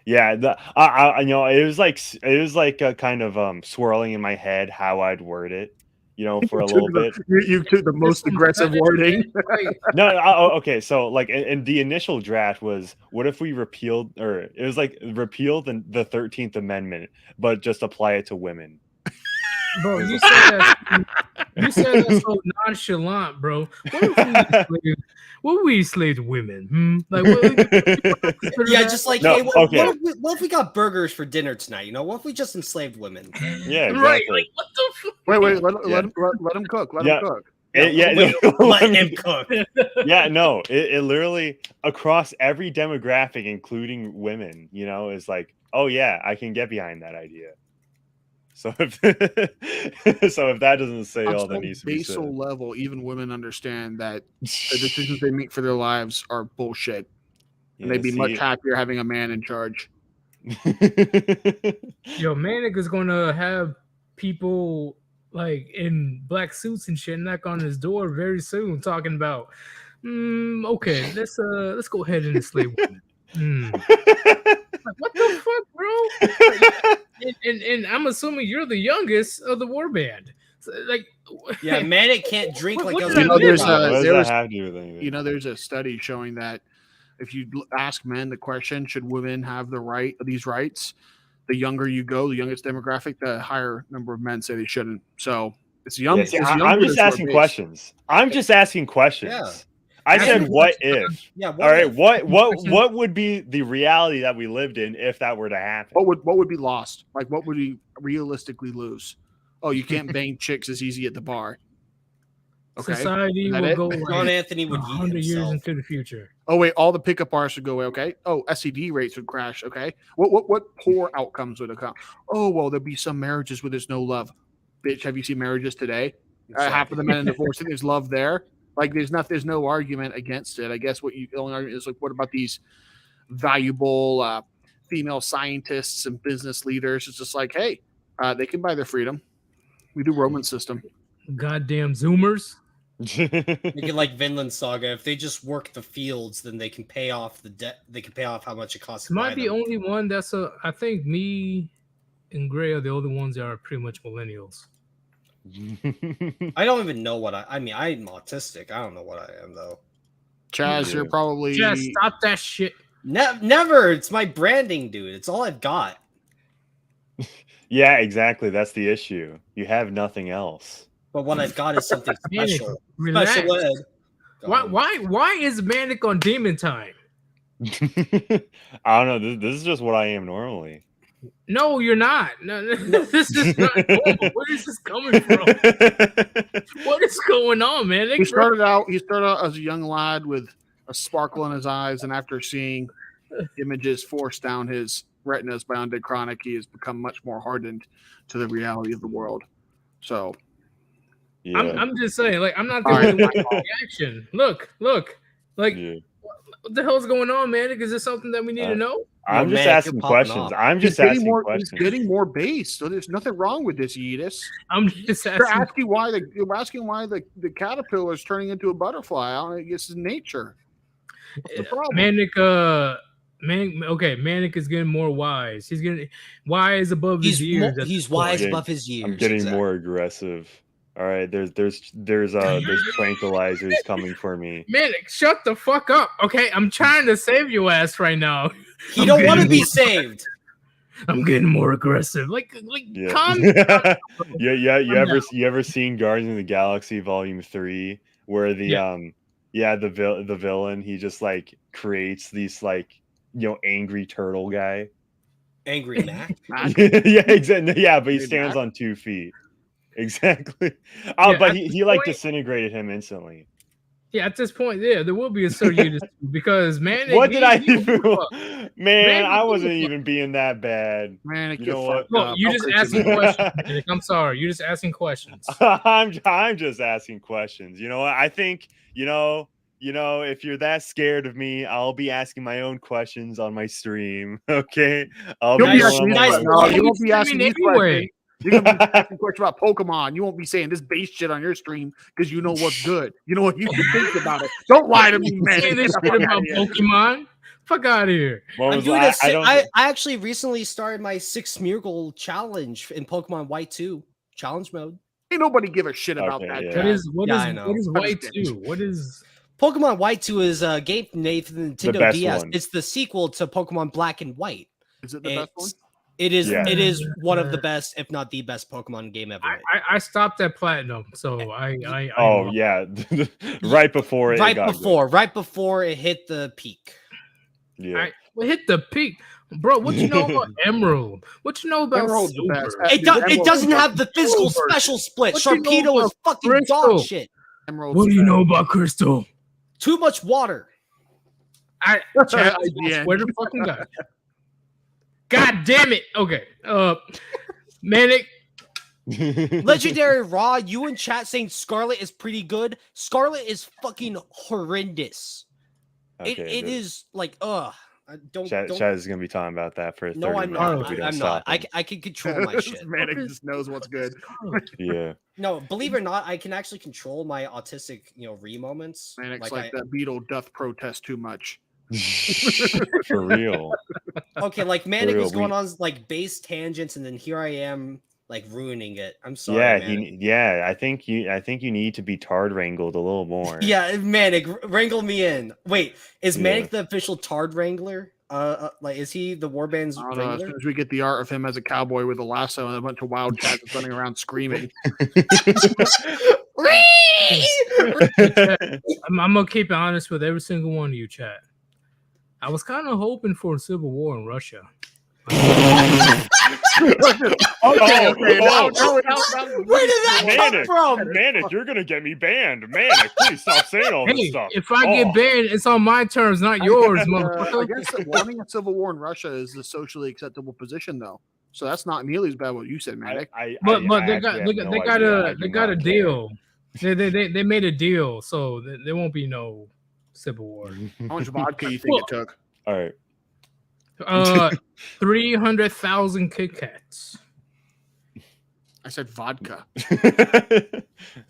Yeah, I you know it was like kind of swirling in my head how I'd word it, you know, for a little bit. You took the most aggressive wording. No, okay. So like, and the initial draft was, what if we repealed, or it was like repealed the 13th Amendment, but just apply it to women. Bro, you said that so nonchalant, bro. What if we enslaved women? Like, yeah, just like, no, hey, okay. what if we got burgers for dinner tonight? You know, what if we just enslaved women? Yeah, exactly. Right. Like, what the fuck? Wait, let him cook. Let him cook. Let him cook. Yeah, no, it literally across every demographic, including women, you know, is like, oh yeah, I can get behind that idea. So if that doesn't say all that needs to be said. On some basal level, even women understand that the decisions they make for their lives are bullshit, and they'd be much happier having a man in charge. Yo, Manic is gonna have people like in black suits and shit knock on his door very soon, talking about, okay, let's go ahead and enslave women. Like, what the fuck, bro? And I'm assuming you're the youngest of the warband. So, like, yeah, Manic can't drink like what there's a study showing that if you ask men the question, should women have these rights, the younger you go, the youngest demographic, the higher number of men say they shouldn't. So it's young. I'm just asking questions. Yeah. I said, what if? Yeah. All right. What would be the reality that we lived in if that were to happen? What would be lost? Like, what would we realistically lose? Oh, you can't bang chicks as easy at the bar. Okay. Society will go John Anthony would 100 years into the future. Oh wait, all the pickup bars would go away. Okay. Oh, STD rates would crash. Okay. What poor outcomes would come? Oh well, there'd be some marriages where there's no love. Bitch, have you seen marriages today? Half of the men in divorce, there's love there. Like, there's no argument against it. I guess the only argument is like, what about these valuable female scientists and business leaders? It's just like, hey, they can buy their freedom. We do Roman system. Goddamn Zoomers. Make it like Vinland Saga. If they just work the fields, then they can pay off the debt. They can pay off how much it costs. Am I the only one that's I think me and Gray are the only ones that are pretty much millennials. I don't even know what I mean, I'm autistic. I don't know what I am though. Chaz, you're probably Chaz, stop that shit. Never. It's my branding, dude. It's all I've got. Yeah, exactly. That's the issue. You have nothing else. But what I've got is something special. Relax. Special ed. Why is Manic on demon time? I don't know. This is just what I am normally. No, you're not. No, this is not normal. Where is this coming from? What is going on, man? He started out as a young lad with a sparkle in his eyes, and after seeing images forced down his retinas by Undead Chronic, he has become much more hardened to the reality of the world. So, yeah. I'm just saying, like, I'm not the only one reaction. Look, like. Yeah. What the hell's going on, man? Is this something that we need to know? I'm just man, asking you're popping questions. off. I'm just He's getting asking more. questions. He's getting more base, so there's nothing wrong with this, Yeetus. I'm just You're asking. You're asking why the caterpillar is turning into a butterfly. I don't know, it's his nature. What's the problem? Manic is getting more wise. He's getting wise above his years. He's wise above his years. I'm getting exactly. more aggressive. All right, there's tranquilizers coming for me. Manic, shut the fuck up. Okay, I'm trying to save your ass right now. He don't want to be saved. I'm getting more aggressive. Like Yeah. calm down. You ever seen Guardians of the Galaxy Volume 3 where the the villain, he just like creates these like, angry turtle guy. Angry Mac. Yeah, exactly. Yeah, but he Angry stands Mac? on 2 feet. Exactly. Oh, Yeah, but at he this like point- disintegrated him instantly. Yeah, at this point, there will be a Sir Udis because Manic. What did I he- do? Man, I he- wasn't even being that bad. Man, You know what? Look, you just asking questions. Manic. I'm sorry, you're just asking questions. I'm just asking questions. You know what? I think, if you're that scared of me, I'll be asking my own questions on my stream. Okay. I'll You'll be Nice, asking nice. no, you won't be I asking mean, these anyway. questions. You're gonna be asking questions about Pokemon. You won't be saying this base shit on your stream because you know what's good. You know what you can think about it. Don't lie to me, man. Say this shit about Pokemon. Fuck out of here. What I'm was doing I don't I actually recently started my 6 Smeargle challenge in Pokemon White 2 challenge mode. Ain't nobody give a shit about Okay, that. yeah. What Chad. is what Yeah, is I know. what is White Understand. 2? What is Pokemon White 2 is a game made for the Nintendo best DS. one. It's the sequel to Pokemon Black and White. Is it the best one? It is. Yeah. It is one of the best, if not the best, Pokemon game ever. made. I stopped at platinum, so I Oh yeah. right before it right got before it hit the peak. good. Yeah. we hit the peak. Bro, what you know about Emerald? What you know about Emerald's the Silver? best. It doesn't have the physical Silver. special split. What you know Sharpedo is about fucking Crystal? dog shit. Emerald's What do the you best. know about Crystal? Too much water. I Yeah. swear to fucking God. God damn it. Okay. Manic. Legendary Raw, you in chat saying Scarlet is pretty good. Scarlet is fucking horrendous. It Okay, good. is like don't Chaz is gonna be talking about that for 30 no, I'm minutes. not. if we don't I'm stop not. him. I can control my shit. Manic just knows what's good. Yeah. No, believe it or not, I can actually control my autistic, re moments. Manic's like that beetle doth protest too much. For real. Okay, like Manic real, was going we- on like base tangents, and then here I am like ruining it. I'm sorry. Yeah, I think you need to be tard wrangled a little more. Yeah, Manic, wrangle me in. Wait, is Yeah. Manic the official Tard Wrangler? Like, is he the Warband's I don't know. As Wrangler? soon as we get the art of him as a cowboy with a lasso and a bunch of wild cats running around screaming, I'm gonna keep it honest with every single one of you, chat. I was kind of hoping for a civil war in Russia. okay. Oh, Where did that come Manic, from? Manic, you're gonna get me banned. Manic, please stop saying all this Hey, stuff. if I get banned, it's on my terms, not yours, motherfucker. I guess that wanting a civil war in Russia is a socially acceptable position, though. So that's not nearly as bad what you said, Manic. But I they actually got have they no got idea. I a do they got a not care. deal. They made a deal, so there won't be no civil war. How much vodka you think it took? All right. 300,000 Kit Kats. I said vodka.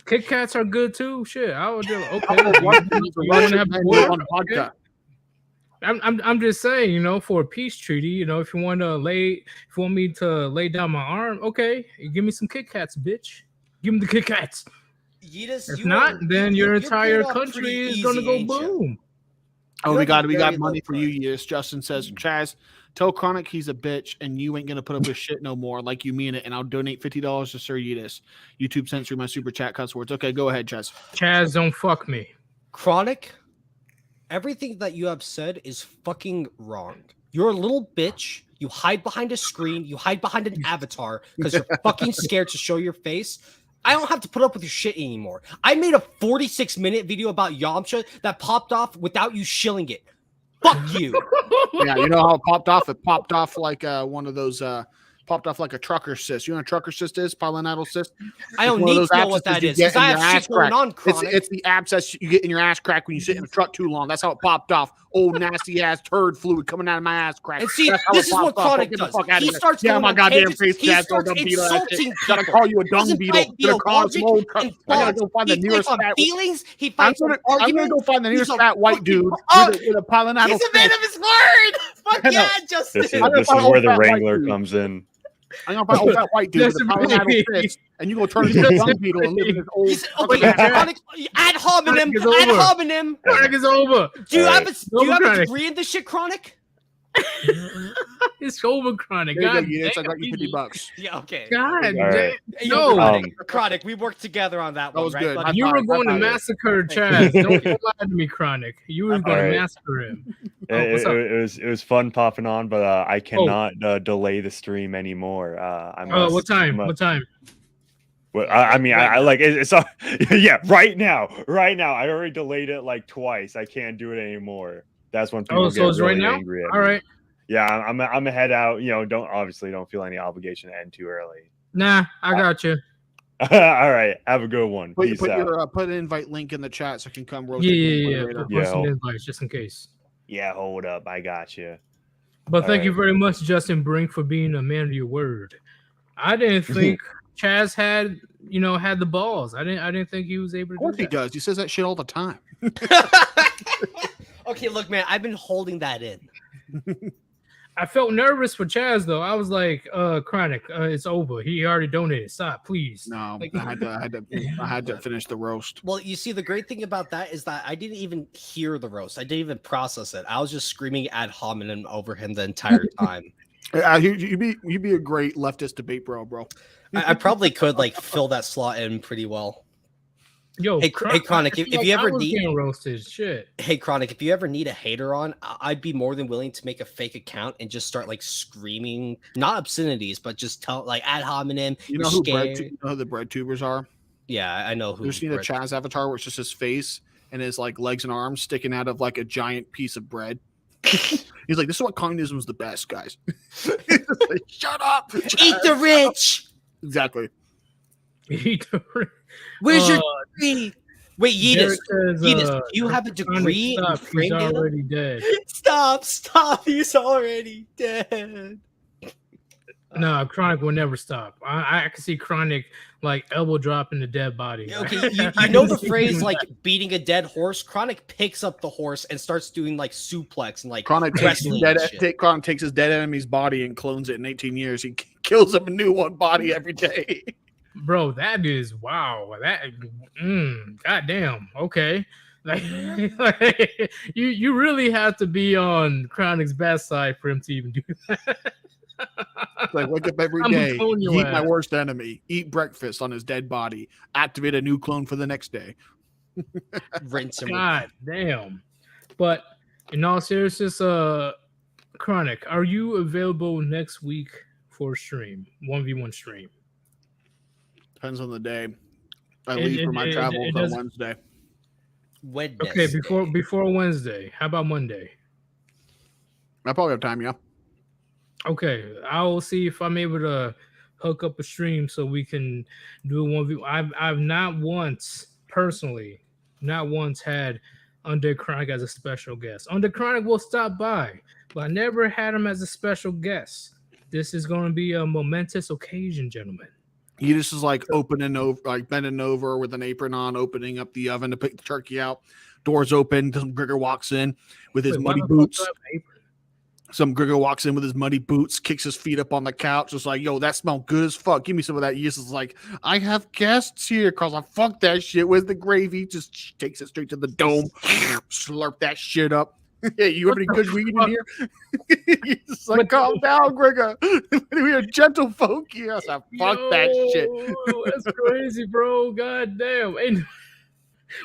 Kit Kats are good too. Shit, I would do. Okay, What? you wanna have water? on vodka. I'm just saying, for a peace treaty, if you want me to lay down my arm, okay, give me some Kit Kats, bitch. Give me the Kit Kats. Yeetus, If you not, are- then you- your you're entire putting off country pretty is easy, gonna go ain't ya? boom. Oh, You we have got a we very got low money for you, price. years. Justin says, Chaz, tell Chronic he's a bitch and you ain't gonna put up with shit no more. Like you mean it, and I'll donate $50 to Sir Yeetus. YouTube sent through my super chat cuss words. Okay, go ahead, Chaz. Chaz, don't fuck me. Chronic, everything that you have said is fucking wrong. You're a little bitch. You hide behind a screen. You hide behind an avatar because you're fucking scared to show your face. I don't have to put up with your shit anymore. I made a 46-minute video about Yamcha that popped off without you shilling it. Fuck you. Yeah, you know how it popped off? It popped off like one of those popped off like a trucker cyst. You know what a trucker cyst is? Pilonidal cyst. I don't It's one of need those to know what abscesses that you is get because I in your have ass shit going crack. on, Chronic. It's the abscess you get in your ass crack when you sit in a truck too long. That's how it popped off. Old nasty ass turd fluid coming out of my ass crack. And see, That's how this it is what popped off. Chronic Get the does. fuck out of He here. starts Yeah, going my on goddamn tangents. face, He Chad. starts Dumb beetle. That insulting shit. Gotta people. call you a He dung doesn't beetle. fight Gonna call a biologic small. and I gotta thoughts. go find He the fights nearest on fat. feelings. He I'm fights on gonna go arguments. find the nearest He's a fat white fucking- dude Oh, with a pilonidal he's a man cyst. of his word. Fuck I know. yeah, Justin. This is I'm gonna this find is old where the fat white Wrangler dude. comes in. I'm gonna find old fat white dude with a Justin, pilonidal please. cyst, and you go turn into a dung beetle and live in this old. He's, okay, Chronic, ad hominem. Chronic is Ad over. hominem. Chronic is over. Do you All have right. a do you have a Chronic. degree in this shit, Chronic? It's over, Chronic. There you go, God Eunice. I damn. got you $50. Yeah, okay. God All damn. right. Hey, No. Chronic, we worked together on that one, was right? good. buddy? You were going to High five. massacre Chaz. Don't lie to me, Chronic. You were All going to right. massacre him. It, what's up? it was fun popping on, but I cannot delay the stream anymore. What time? What time? Well, I mean, Right I like it's yeah, right now. I already delayed it like twice. I can't do it anymore. That's when people So get it's really right now? angry at All me. right. Yeah, I'm a head out. You know, don't feel any obligation to end too early. Nah, I got you. All right, have a good one. Peace out. Put an invite link in the chat so I can come roast. Yeah. later. Put Yeah. some invites just in case. Yeah, hold up, I got you. But All thank you right. very much, Justin Brink, for being a man of your word. I didn't think Chaz had the balls. I didn't think he was able to Of course do he that. does. He says that shit all the time. Okay, look, man, I've been holding that in. I felt nervous for Chaz though. I was like, Chronic, it's over. He already donated. Stop, please. No, Like- I had to finish the roast. Well, you see, the great thing about that is that I didn't even hear the roast. I didn't even process it. I was just screaming ad hominem over him the entire time. You'd be a great leftist debate bro. I probably could like fill that slot in pretty well. Yo, Hey, Chronic, I feel if you like ever I was need- getting roasted, shit. Hey, Chronic, if you ever need a hater on, I'd be more than willing to make a fake account and just start like screaming, not obscenities, but just tell like ad hominem. You know you're who the bread tubers are? Yeah, I know who. You've seen the Brett- Chaz avatar where it's just his face and his like legs and arms sticking out of like a giant piece of bread. He's like, this is what communism is the best, guys. Like, shut up. Eat the rich. Exactly. Where's your degree? Wait, Yeetus. Derek says, Yeetus, do you have a Chronic, degree in stop, frame he's data? already dead. Stop. He's already dead. No, Chronic will never stop. I can see Chronic like elbow dropping the dead body. Okay, you I know can the see phrase him like beating a dead horse? Chronic picks up the horse and starts doing like suplex and like Chronic takes, wrestling and shit. Chronic takes his dead enemy's body and clones it in 18 years. He kills him a new one body every day. Bro, that is wow. That goddamn. Okay. Like, you really have to be on Chronic's best side for him to even do that. It's like wake up every I'm day, a clone your eat my ass. worst enemy, eat breakfast on his dead body, activate a new clone for the next day. Rinse him. God damn. But in all seriousness, Chronic, are you available next week for a stream? 1v1 stream. Depends on the day. I It- leave for it- my it- travels it on does- Wednesday. Wednesday. Okay, before Wednesday. How about Monday? I probably have time, yeah. Okay, I'll see if I'm able to hook up a stream so we can do a 1v1. I've not once personally, not once had Under Chronic as a special guest. Under Chronic will stop by, but I never had him as a special guest. This is going to be a momentous occasion, gentlemen. He just is like opening over, like bending over with an apron on, opening up the oven to pick the turkey out. Doors open. Some Grigger walks in with his Wait, why muddy the fuck boots. do I have an apron? Some Grigger walks in with his muddy boots, kicks his feet up on the couch. Just like, yo, that smell good as fuck. Give me some of that. Yeast is like, I have guests here. Cause I fuck that shit. Where's the gravy? Just takes it straight to the dome. Slurp that shit up. Hey, you have any good weed in here? He's like, calm down, Grigger. We are gentle folk here. I was like, fuck that shit. Yo, that's crazy, bro. God damn. And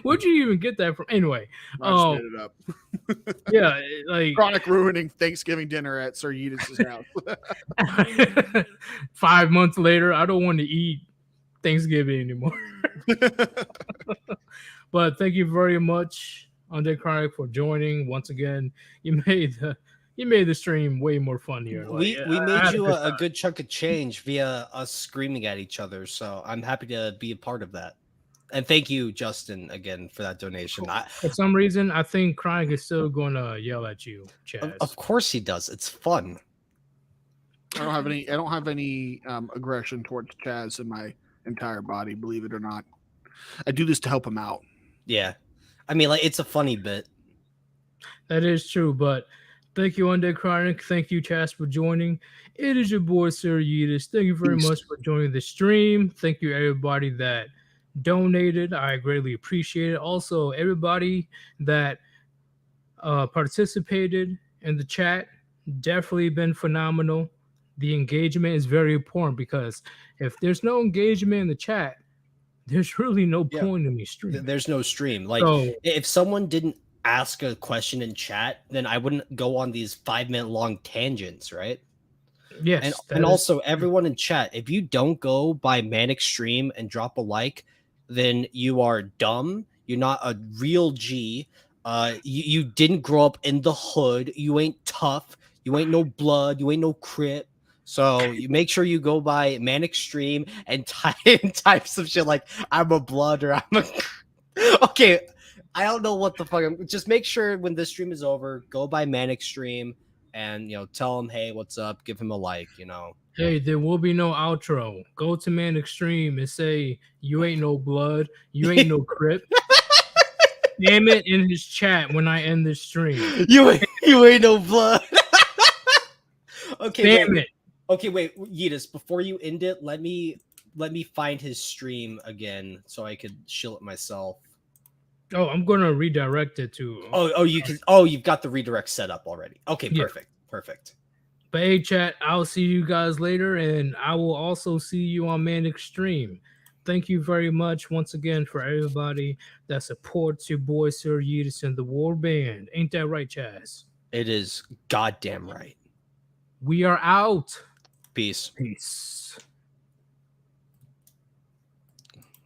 where'd you even get that from? Anyway, I just made it up. yeah, like Chronic ruining Thanksgiving dinner at Sir Yeetus' house. 5 months later, I don't want to eat Thanksgiving anymore. But thank you very much, Under Chronic, for joining once again. You made you made the stream way more funnier. We Like, we I made had you good a time. good chunk of change via us screaming at each other, so I'm happy to be a part of that. And thank you, Justin, again for that donation. For some reason, I think Crying is still going to yell at you, Chaz. Of course he does. It's fun. I don't have any aggression towards Chaz in my entire body, believe it or not. I do this to help him out. Yeah, I mean, like, it's a funny bit. That is true, but thank you, Undead Chronic. Thank you, Chaz, for joining. It is your boy, Sir Yeetus. Thank you very Peace. much for joining the stream. Thank you, everybody that donated. I greatly appreciate it. Also, everybody that participated in the chat, definitely been phenomenal. The engagement is very important because if there's no engagement in the chat, there's really no Yeah. point in me streaming. There's no stream. Like, So, if someone didn't ask a question in chat, then I wouldn't go on these 5-minute long tangents, right? yes, And, that and is also true. everyone in chat, if you don't go by Manic Stream and drop a like, then you are dumb. You're not a real G. You didn't grow up in the hood. You ain't tough. You ain't no blood. You ain't no crip. So you make sure you go by Manic Stream and type some shit like I'm a blood or I'm a okay. I don't know what the fuck. Just make sure when this stream is over, go by Manic Stream and tell him, hey, what's up? Give him a like. Hey, there will be no outro. Go to Man Extreme and say, you ain't no blood, you ain't no crip. Damn it in his chat when I end this stream. You ain't no blood. Okay, Damn wait. it. Okay, wait, Yeetus, before you end it, let me find his stream again so I could shill it myself. Oh, I'm gonna redirect it to You've got the redirect set up already. Okay, Yeah. perfect. But hey, chat, I'll see you guys later, and I will also see you on Man Extreme. Thank you very much once again for everybody that supports your boy Sir Yeetus and the War Band. Ain't that right, Chaz? It is goddamn right. We are out. Peace. Peace.